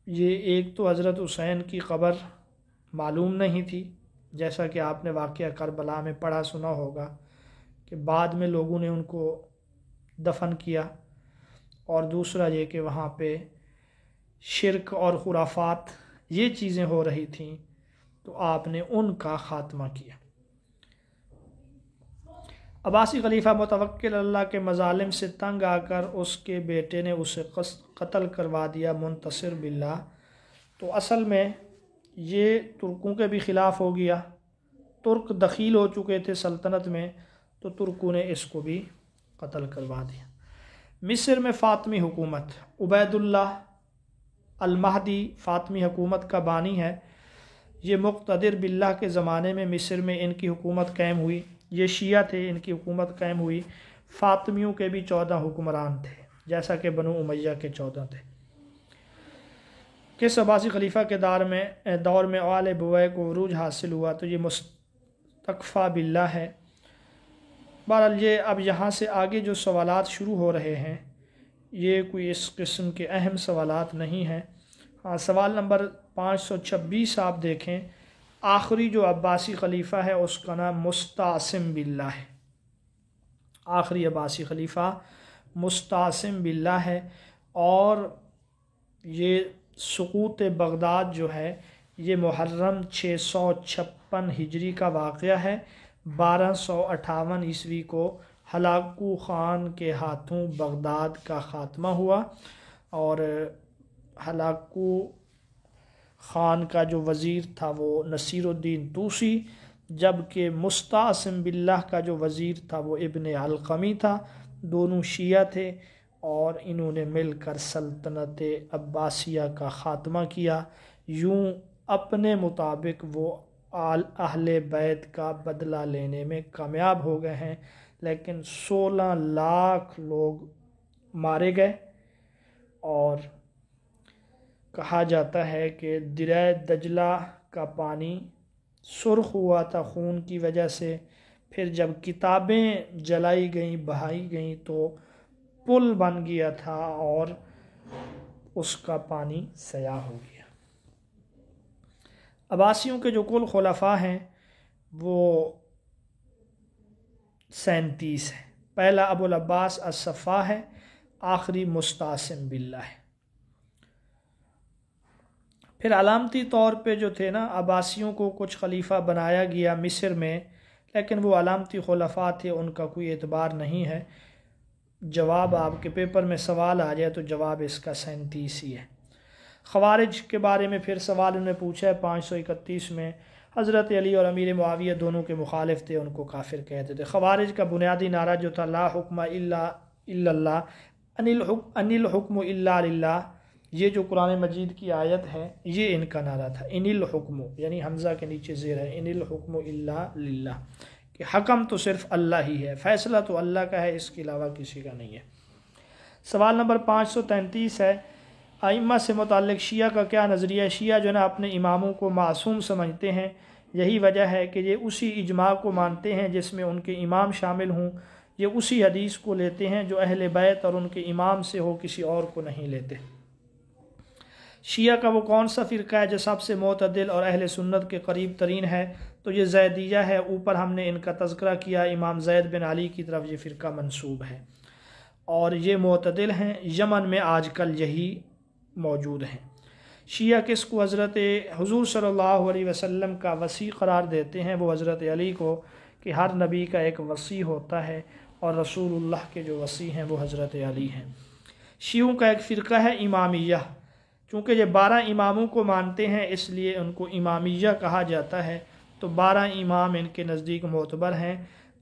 یہ ایک تو حضرت حسین کی قبر معلوم نہیں تھی، جیسا کہ آپ نے واقعہ کربلا میں پڑھا سنا ہوگا کہ بعد میں لوگوں نے ان کو دفن کیا، اور دوسرا یہ کہ وہاں پہ شرک اور خرافات یہ چیزیں ہو رہی تھیں، تو آپ نے ان کا خاتمہ کیا۔ عباسی خلیفہ متوکل اللہ کے مظالم سے تنگ آ کر اس کے بیٹے نے اسے قتل کروا دیا منتصر باللہ۔ تو اصل میں یہ ترکوں کے بھی خلاف ہو گیا، ترک دخیل ہو چکے تھے سلطنت میں، تو ترکوں نے اس کو بھی قتل کروا دیا۔ مصر میں فاطمی حکومت، عبید اللہ المہدی فاطمی حکومت کا بانی ہے۔ یہ مقتدر باللہ کے زمانے میں مصر میں ان کی حکومت قائم ہوئی۔ یہ شیعہ تھے، ان کی حکومت قائم ہوئی۔ فاطمیوں کے بھی 14 حکمران تھے، جیسا کہ بنو امیہ کے 14 تھے۔ کس عباسی خلیفہ کے دور میں آل بویہ کو عروج حاصل ہوا؟ تو یہ مستقفی باللہ ہے۔ بہرحال یہ اب یہاں سے آگے جو سوالات شروع ہو رہے ہیں یہ کوئی اس قسم کے اہم سوالات نہیں ہیں۔ ہاں، سوال نمبر 526 آپ دیکھیں، آخری جو عباسی خلیفہ ہے اس کا نام مستعصم باللہ ہے۔ آخری عباسی خلیفہ مستعصم باللہ ہے، اور یہ سقوط بغداد جو ہے یہ محرم 656 ہجری کا واقعہ ہے۔ 1258 عیسوی کو ہلاکو خان کے ہاتھوں بغداد کا خاتمہ ہوا، اور ہلاکو خان کا جو وزیر تھا وہ نصیر الدین طوسی، جبکہ مستعصم باللہ کا جو وزیر تھا وہ ابن علقمی تھا۔ دونوں شیعہ تھے اور انہوں نے مل کر سلطنت عباسیہ کا خاتمہ کیا۔ یوں اپنے مطابق وہ اہل بیت کا بدلہ لینے میں کامیاب ہو گئے ہیں، لیکن 16 لاکھ لوگ مارے گئے، اور کہا جاتا ہے کہ دریا دجلہ کا پانی سرخ ہوا تھا خون کی وجہ سے۔ پھر جب کتابیں جلائی گئیں، بہائی گئیں، تو پل بن گیا تھا اور اس کا پانی سیاہ ہو گیا۔ عباسیوں کے جو کل خلفاء ہیں وہ 37 ہیں۔ پہلا ابو العباس الصفا ہے، آخری مستعصم باللہ ہے۔ پھر علامتی طور پہ جو تھے نا، عباسیوں کو کچھ خلیفہ بنایا گیا مصر میں، لیکن وہ علامتی خلفاء تھے، ان کا کوئی اعتبار نہیں ہے۔ جواب آپ کے پیپر میں سوال آ جائے تو جواب اس کا 37 ہی ہے۔ خوارج کے بارے میں پھر سوال انہوں نے پوچھا ہے 531 میں۔ حضرت علی اور امیر معاویہ دونوں کے مخالف تھے، ان کو کافر کہتے تھے۔ خوارج کا بنیادی نعرہ جو تھا لا حکم الا اللہ، ان الحکم الا للہ، یہ جو قرآن مجید کی آیت ہے یہ ان کا نعرہ تھا۔ ان الحکم یعنی حمزہ کے نیچے زیر ہے، ان الحکم الا للہ، کہ حکم تو صرف اللہ ہی ہے، فیصلہ تو اللہ کا ہے، اس کے علاوہ کسی کا نہیں ہے۔ سوال نمبر 533 ہے، ائمہ سے متعلق شیعہ کا کیا نظریہ ہے؟ شیعہ جو ہے نا اپنے اماموں کو معصوم سمجھتے ہیں، یہی وجہ ہے کہ یہ اسی اجماع کو مانتے ہیں جس میں ان کے امام شامل ہوں، یہ اسی حدیث کو لیتے ہیں جو اہل بیت اور ان کے امام سے ہو، کسی اور کو نہیں لیتے۔ شیعہ کا وہ کون سا فرقہ ہے جو سب سے معتدل اور اہل سنت کے قریب ترین ہے؟ تو یہ زیدیہ ہے، اوپر ہم نے ان کا تذکرہ کیا، امام زید بن علی کی طرف یہ فرقہ منسوب ہے، اور یہ معتدل ہیں، یمن میں آج کل یہی موجود ہیں۔ شیعہ کس کو حضرت حضور صلی اللہ علیہ وسلم کا وصی قرار دیتے ہیں؟ وہ حضرت علی کو، کہ ہر نبی کا ایک وصی ہوتا ہے، اور رسول اللہ کے جو وصی ہیں وہ حضرت علی ہیں۔ شیعوں کا ایک فرقہ ہے امامیہ، چونکہ یہ 12 اماموں کو مانتے ہیں اس لیے ان کو امامیہ کہا جاتا ہے، تو 12 امام ان کے نزدیک معتبر ہیں۔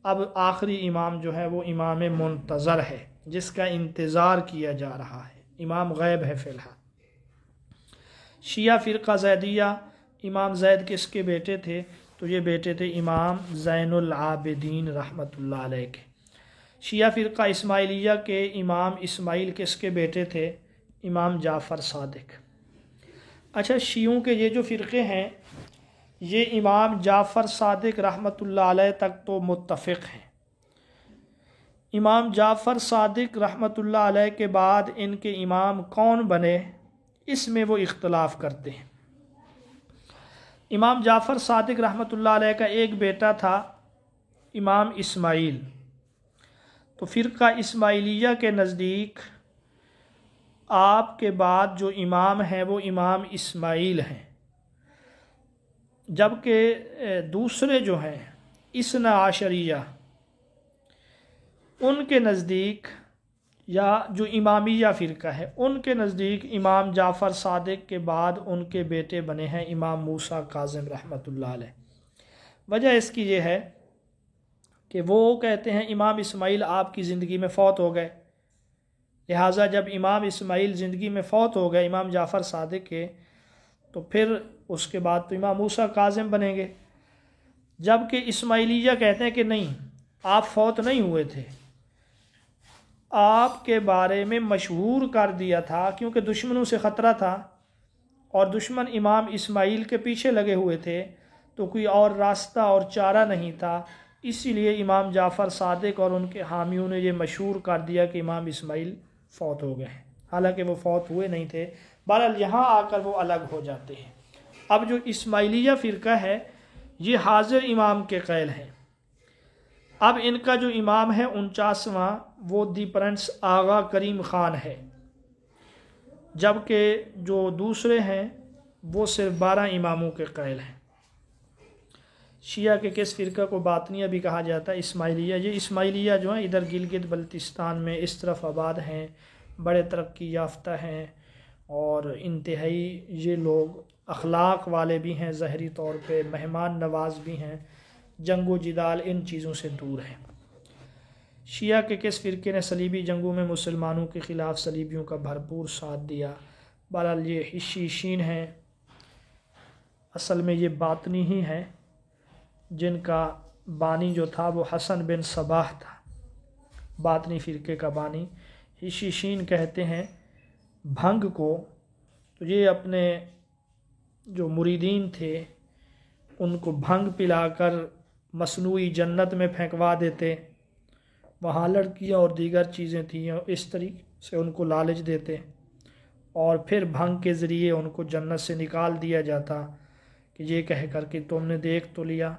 اب آخری امام جو ہے وہ امام منتظر ہے، جس کا انتظار کیا جا رہا ہے، امام غیب ہے فی الحال۔ شیعہ فرقہ زیدیہ، امام زید کس کے بیٹے تھے؟ تو یہ بیٹے تھے امام زین العابدین رحمۃ اللہ علیہ کے۔ شیعہ فرقہ اسماعیلیہ کے امام اسماعیل کس کے بیٹے تھے؟ امام جعفر صادق۔ اچھا، شیعوں کے یہ جو فرقے ہیں یہ امام جعفر صادق رحمۃ اللہ علیہ تک تو متفق ہیں۔ امام جعفر صادق رحمۃ اللہ علیہ کے بعد ان کے امام کون بنے، اس میں وہ اختلاف کرتے ہیں۔ امام جعفر صادق رحمۃ اللہ علیہ کا ایک بیٹا تھا امام اسماعیل، تو فرقہ اسماعیلیہ کے نزدیک آپ کے بعد جو امام ہیں وہ امام اسماعیل ہیں، جبکہ دوسرے جو ہیں اثنا عشریہ، ان کے نزدیک، یا جو امامیہ فرقہ ہے ان کے نزدیک امام جعفر صادق کے بعد ان کے بیٹے بنے ہیں امام موسیٰ کاظم رحمۃ اللہ علیہ۔ وجہ اس کی یہ ہے کہ وہ کہتے ہیں امام اسماعیل آپ کی زندگی میں فوت ہو گئے، لہٰذا جب امام اسماعیل زندگی میں فوت ہو گئے امام جعفر صادق کے، تو پھر اس کے بعد تو امام موسیٰ کاظم بنیں گے، جبکہ اسماعیلیہ کہتے ہیں کہ نہیں، آپ فوت نہیں ہوئے تھے، آپ کے بارے میں مشہور کر دیا تھا، کیونکہ دشمنوں سے خطرہ تھا اور دشمن امام اسماعیل کے پیچھے لگے ہوئے تھے، تو کوئی اور راستہ اور چارہ نہیں تھا، اسی لیے امام جعفر صادق اور ان کے حامیوں نے یہ مشہور کر دیا کہ امام اسماعیل فوت ہو گئے ہیں، حالانکہ وہ فوت ہوئے نہیں تھے۔ بہرحال یہاں آ کر وہ الگ ہو جاتے ہیں۔ اب جو اسماعیلیہ فرقہ ہے یہ حاضر امام کے قائل ہیں۔ اب ان کا جو امام ہے 49واں، وہ دی پرنس آغا کریم خان ہے، جبکہ جو دوسرے ہیں وہ صرف 12 اماموں کے قائل ہیں۔ شیعہ کے کس فرقہ کو باطنیہ بھی کہا جاتا ہے؟ اسماعیلیہ۔ یہ اسماعیلیہ جو ہیں ادھر گلگت بلتستان میں اس طرف آباد ہیں، بڑے ترقی یافتہ ہیں، اور انتہائی یہ لوگ اخلاق والے بھی ہیں، ظاہری طور پہ مہمان نواز بھی ہیں، جنگ و جدال ان چیزوں سے دور ہیں۔ شیعہ کے کس فرقے نے صلیبی جنگوں میں مسلمانوں کے خلاف صلیبیوں کا بھرپور ساتھ دیا؟ بہرحال یہ حشیشین ہیں، اصل میں یہ باطنی ہی ہیں، جن کا بانی جو تھا وہ حسن بن صباح تھا، باطنی فرقے کا بانی۔ حشیشین کہتے ہیں بھنگ کو، تو یہ اپنے جو مریدین تھے ان کو بھنگ پلا کر مصنوعی جنت میں پھینکوا دیتے، وہاں لڑکیاں اور دیگر چیزیں تھیں، اور اس طریقے سے ان کو لالچ دیتے، اور پھر بھنگ کے ذریعے ان کو جنت سے نکال دیا جاتا کہ یہ کہہ کر کہ تم نے دیکھ تو لیا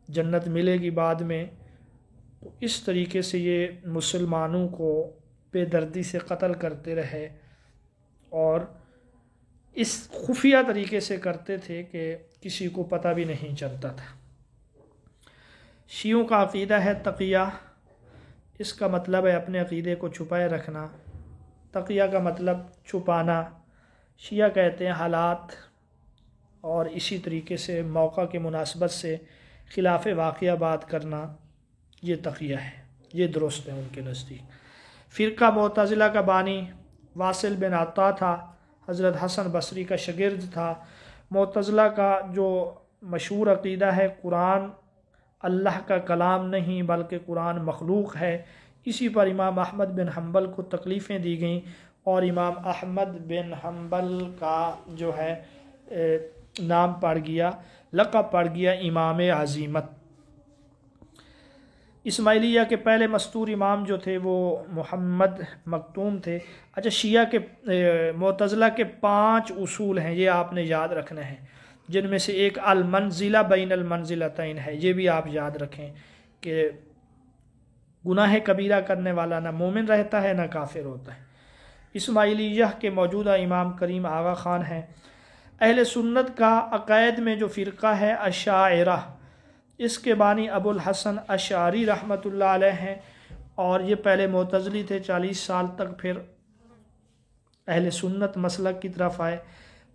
جنت ملے گی بعد میں۔ تو اس طریقے سے یہ مسلمانوں کو بے دردی سے قتل کرتے رہے اور اس خفیہ طریقے سے کرتے تھے کہ کسی کو پتہ بھی نہیں چلتا تھا۔ شیعوں کا عقیدہ ہے تقیہ، اس کا مطلب ہے اپنے عقیدے کو چھپائے رکھنا۔ تقیہ کا مطلب چھپانا۔ شیعہ کہتے ہیں حالات اور اسی طریقے سے موقع کے مناسبت سے خلاف واقعہ بات کرنا، یہ تقیہ ہے، یہ درست ہے ان کے نزدیک۔ فرقہ معتزلہ کا بانی واصل بن عطا تھا، حضرت حسن بصری کا شاگرد تھا۔ معتزلہ کا جو مشہور عقیدہ ہے قرآن اللہ کا کلام نہیں بلکہ قرآن مخلوق ہے، اسی پر امام احمد بن حنبل کو تکلیفیں دی گئیں اور امام احمد بن حنبل کا جو ہے نام پڑ گیا، لقب پڑ گیا امام عزیمت۔ اسماعیلیہ کے پہلے مستور امام جو تھے وہ محمد مکتوم تھے۔ اچھا، شیعہ کے معتزلہ کے 5 اصول ہیں، یہ آپ نے یاد رکھنا ہے، جن میں سے ایک المنزلہ بین المنزلتین ہے، یہ بھی آپ یاد رکھیں کہ گناہ کبیرہ کرنے والا نہ مومن رہتا ہے نہ کافر ہوتا ہے۔ اسماعیلیہ کے موجودہ امام کریم آغا خان ہیں۔ اہل سنت کا عقائد میں جو فرقہ ہے اشاعرہ، اس کے بانی ابو الحسن اشعری رحمۃ اللہ علیہ ہیں، اور یہ پہلے معتزلی تھے، 40 سال تک پھر اہل سنت مسلک کی طرف آئے۔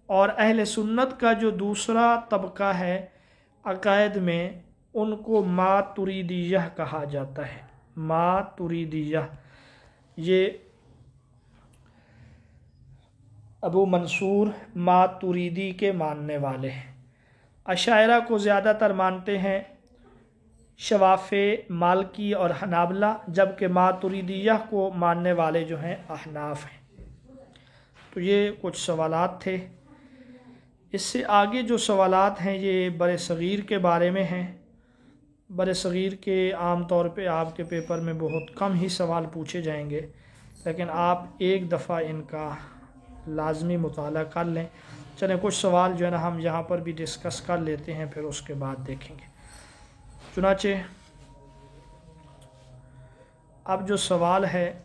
اور اہل سنت کا جو دوسرا طبقہ ہے عقائد میں، ان کو ماتریدیہ کہا جاتا ہے۔ ماتریدیہ یہ ابو منصور ماتریدی کے ماننے والے ہیں۔ اشاعرہ کو زیادہ تر مانتے ہیں شوافع، مالکی اور حنابلہ، جبکہ ماتریدیہ کو ماننے والے جو ہیں احناف ہیں۔ تو یہ کچھ سوالات تھے۔ اس سے آگے جو سوالات ہیں یہ بر صغیر کے بارے میں ہیں۔ بر صغیر کے عام طور پہ آپ کے پیپر میں بہت کم ہی سوال پوچھے جائیں گے، لیکن آپ ایک دفعہ ان کا لازمی مطالعہ کر لیں۔ چلیں کچھ سوال جو ہے نا ہم یہاں پر بھی ڈسکس کر لیتے ہیں، پھر اس کے بعد دیکھیں گے۔ چنانچہ اب جو سوال ہے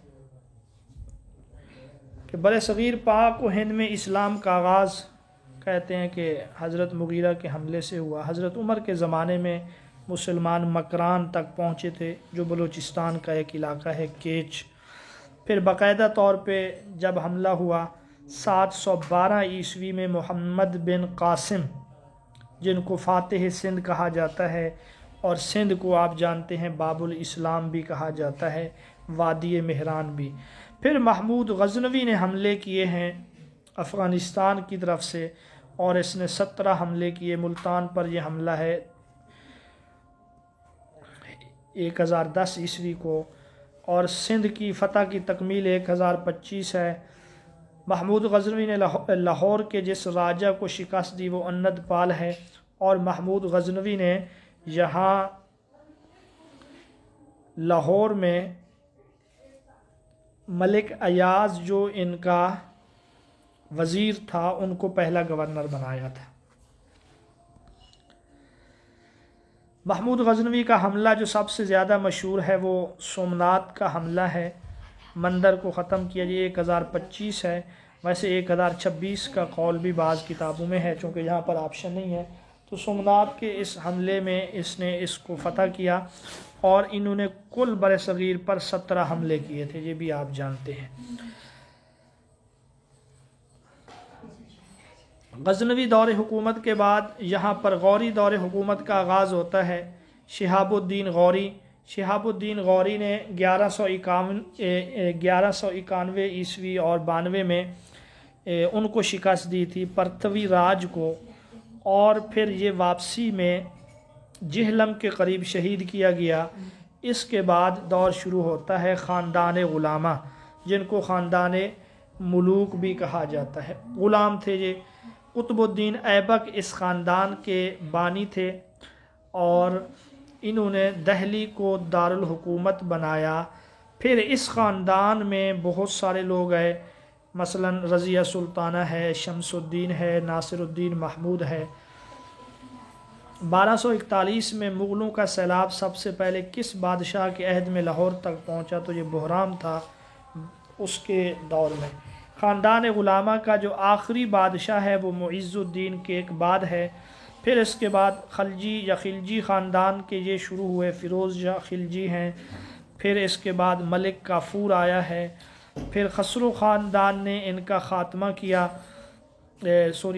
کہ بر صغیر پاک و ہند میں اسلام کا آغاز کہتے ہیں کہ حضرت مغیرہ کے حملے سے ہوا۔ حضرت عمر کے زمانے میں مسلمان مکران تک پہنچے تھے، جو بلوچستان کا ایک علاقہ ہے کیچ۔ پھر باقاعدہ طور پہ جب حملہ ہوا 712 عیسوی میں محمد بن قاسم، جن کو فاتح سندھ کہا جاتا ہے، اور سندھ کو آپ جانتے ہیں باب الاسلام بھی کہا جاتا ہے، وادی مہران بھی۔ پھر محمود غزنوی نے حملے کیے ہیں افغانستان کی طرف سے، اور اس نے 17 حملے کیے۔ ملتان پر یہ حملہ ہے 1010 عیسوی کو، اور سندھ کی فتح کی تکمیل 1025 ہے۔ محمود غزنوی نے لاہور کے جس راجہ کو شکست دی وہ اند پال ہے، اور محمود غزنوی نے یہاں لاہور میں ملک ایاز جو ان کا وزیر تھا ان کو پہلا گورنر بنایا تھا۔ محمود غزنوی کا حملہ جو سب سے زیادہ مشہور ہے وہ سومنات کا حملہ ہے، مندر کو ختم کیا۔ یہ 1025 ہے، ویسے 1026 کا قول بھی بعض کتابوں میں ہے، چونکہ یہاں پر آپشن نہیں ہے۔ تو سومنات کے اس حملے میں اس نے اس کو فتح کیا، اور انہوں نے کل بر صغیر پر 17 حملے کیے تھے، یہ بھی آپ جانتے ہیں۔ غزنوی دور حکومت کے بعد یہاں پر غوری دور حکومت کا آغاز ہوتا ہے۔ شہاب الدین غوری نے 1191 عیسوی اور 92 میں ان کو شکست دی تھی، پرتوی راج کو، اور پھر یہ واپسی میں جہلم کے قریب شہید کیا گیا۔ اس کے بعد دور شروع ہوتا ہے خاندان غلامہ، جن کو خاندان ملوک بھی کہا جاتا ہے۔ غلام تھے یہ۔ قطب الدین ایبک اس خاندان کے بانی تھے، اور انہوں نے دہلی کو دارالحکومت بنایا۔ پھر اس خاندان میں بہت سارے لوگ آئے، مثلاً رضیہ سلطانہ ہے، شمس الدین ہے، ناصر الدین محمود ہے۔ 1241 میں مغلوں کا سیلاب سب سے پہلے کس بادشاہ کے عہد میں لاہور تک پہنچا؟ تو یہ بحرام تھا اس کے دور میں۔ خاندان غلامہ کا جو آخری بادشاہ ہے وہ معز الدین کے ایک بعد ہے، پھر اس کے بعد خلجی یا خلجی خاندان کے یہ شروع ہوئے، فیروز شاہ خلجی ہیں، پھر اس کے بعد ملک کافور آیا ہے، پھر خسرو خاندان نے ان کا خاتمہ کیا،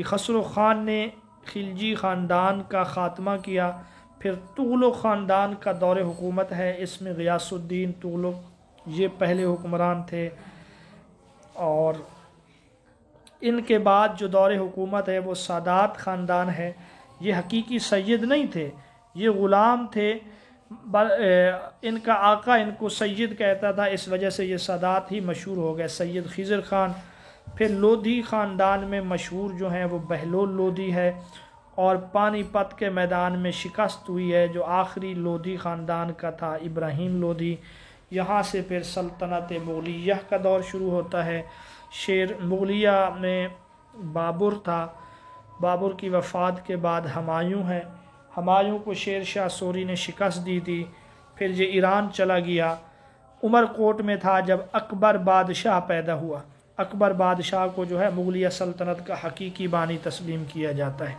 خسرو خان نے خلجی خاندان کا خاتمہ کیا، پھر تغلق خاندان کا دور حکومت ہے، اس میں غیاث الدین تغلق یہ پہلے حکمران تھے، اور ان کے بعد جو دور حکومت ہے وہ سادات خاندان ہے۔ یہ حقیقی سید نہیں تھے، یہ غلام تھے، ان کا آقا ان کو سید کہتا تھا، اس وجہ سے یہ سادات ہی مشہور ہو گئے، سید خضر خان۔ پھر لودھی خاندان میں مشہور جو ہیں وہ بہلول لودھی ہے، اور پانی پت کے میدان میں شکست ہوئی ہے جو آخری لودھی خاندان کا تھا، ابراہیم لودھی۔ یہاں سے پھر سلطنت مغلیہ کا دور شروع ہوتا ہے۔ مغلیہ میں بابر تھا، بابر کی وفات کے بعد ہمایوں ہے، ہمایوں کو شیر شاہ سوری نے شکست دی تھی، پھر یہ ایران چلا گیا۔ عمر کوٹ میں تھا جب اکبر بادشاہ پیدا ہوا، اکبر بادشاہ کو جو ہے مغلیہ سلطنت کا حقیقی بانی تسلیم کیا جاتا ہے۔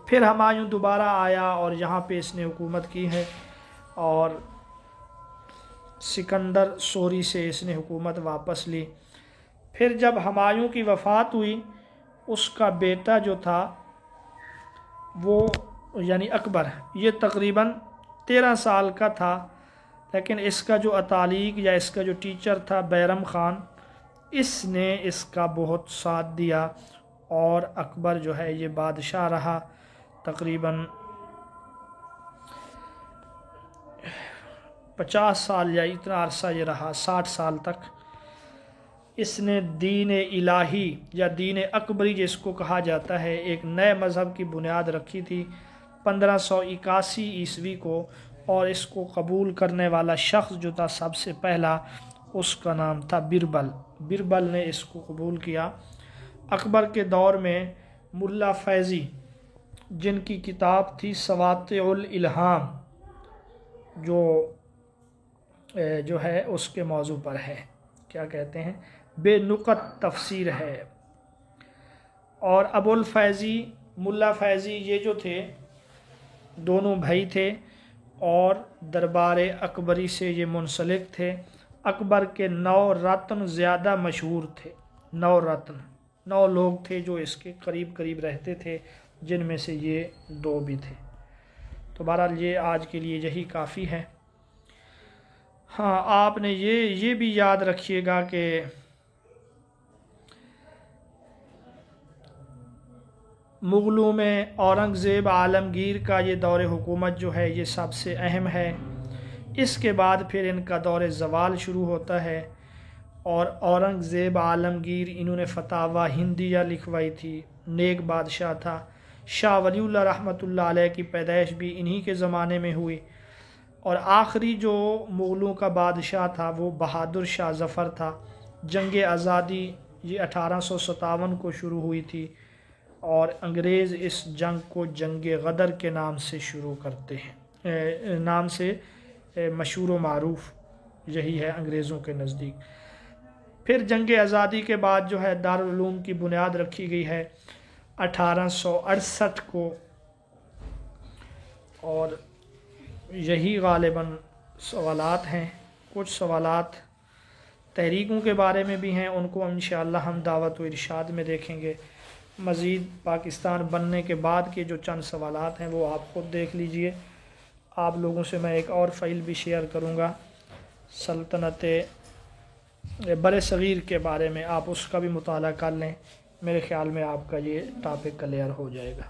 پھر ہمایوں دوبارہ آیا اور یہاں پہ اس نے حکومت کی ہے، اور سکندر سوری سے اس نے حکومت واپس لی۔ پھر جب ہمایوں کی وفات ہوئی، اس کا بیٹا جو تھا وہ یعنی اکبر، یہ تقریباً 13 سال کا تھا، لیکن اس کا جو اتالیق یا اس کا جو ٹیچر تھا بیرم خان، اس نے اس کا بہت ساتھ دیا، اور اکبر جو ہے یہ بادشاہ رہا تقریباً 50 سال یا اتنا عرصہ یہ رہا، 60 سال تک۔ اس نے دین الہی یا دین اکبری جس کو کہا جاتا ہے، ایک نئے مذہب کی بنیاد رکھی تھی 1581 عیسوی کو، اور اس کو قبول کرنے والا شخص جو تھا سب سے پہلا، اس کا نام تھا بربل۔ بربل نے اس کو قبول کیا۔ اکبر کے دور میں ملا فیضی، جن کی کتاب تھی سواطع الالہام، جو ہے اس کے موضوع پر ہے، کیا کہتے ہیں، بے نقط تفسیر ہے۔ اور ابو الفیضی، ملا فیضی، یہ جو تھے دونوں بھائی تھے، اور دربار اکبری سے یہ منسلک تھے۔ اکبر کے 9 رتن زیادہ مشہور تھے، 9 رتن، 9 لوگ تھے جو اس کے قریب قریب رہتے تھے، جن میں سے یہ 2 بھی تھے۔ تو بہرحال یہ آج کے لیے یہی کافی ہے۔ ہاں، آپ نے یہ بھی یاد رکھیے گا کہ مغلوں میں اورنگزیب عالمگیر کا یہ دور حکومت جو ہے یہ سب سے اہم ہے۔ اس کے بعد پھر ان کا دور زوال شروع ہوتا ہے، اور اورنگزیب عالمگیر انہوں نے فتاوی ہندیہ لکھوائی تھی، نیک بادشاہ تھا۔ شاہ ولی اللہ رحمۃ اللہ علیہ کی پیدائش بھی انہی کے زمانے میں ہوئی، اور آخری جو مغلوں کا بادشاہ تھا وہ بہادر شاہ ظفر تھا۔ جنگ آزادی یہ 1857 کو شروع ہوئی تھی، اور انگریز اس جنگ کو جنگ غدر کے نام سے شروع کرتے ہیں، نام سے مشہور و معروف یہی ہے انگریزوں کے نزدیک۔ پھر جنگ آزادی کے بعد جو ہے دارالعلوم کی بنیاد رکھی گئی ہے 1868 کو، اور یہی غالباً سوالات ہیں۔ کچھ سوالات تحریکوں کے بارے میں بھی ہیں، ان کو انشاءاللہ ہم دعوت و ارشاد میں دیکھیں گے۔ مزید پاکستان بننے کے بعد کے جو چند سوالات ہیں وہ آپ خود دیکھ لیجئے۔ آپ لوگوں سے میں ایک اور فائل بھی شیئر کروں گا سلطنت بر صغیر کے بارے میں، آپ اس کا بھی مطالعہ کر لیں، میرے خیال میں آپ کا یہ ٹاپک کلیئر ہو جائے گا۔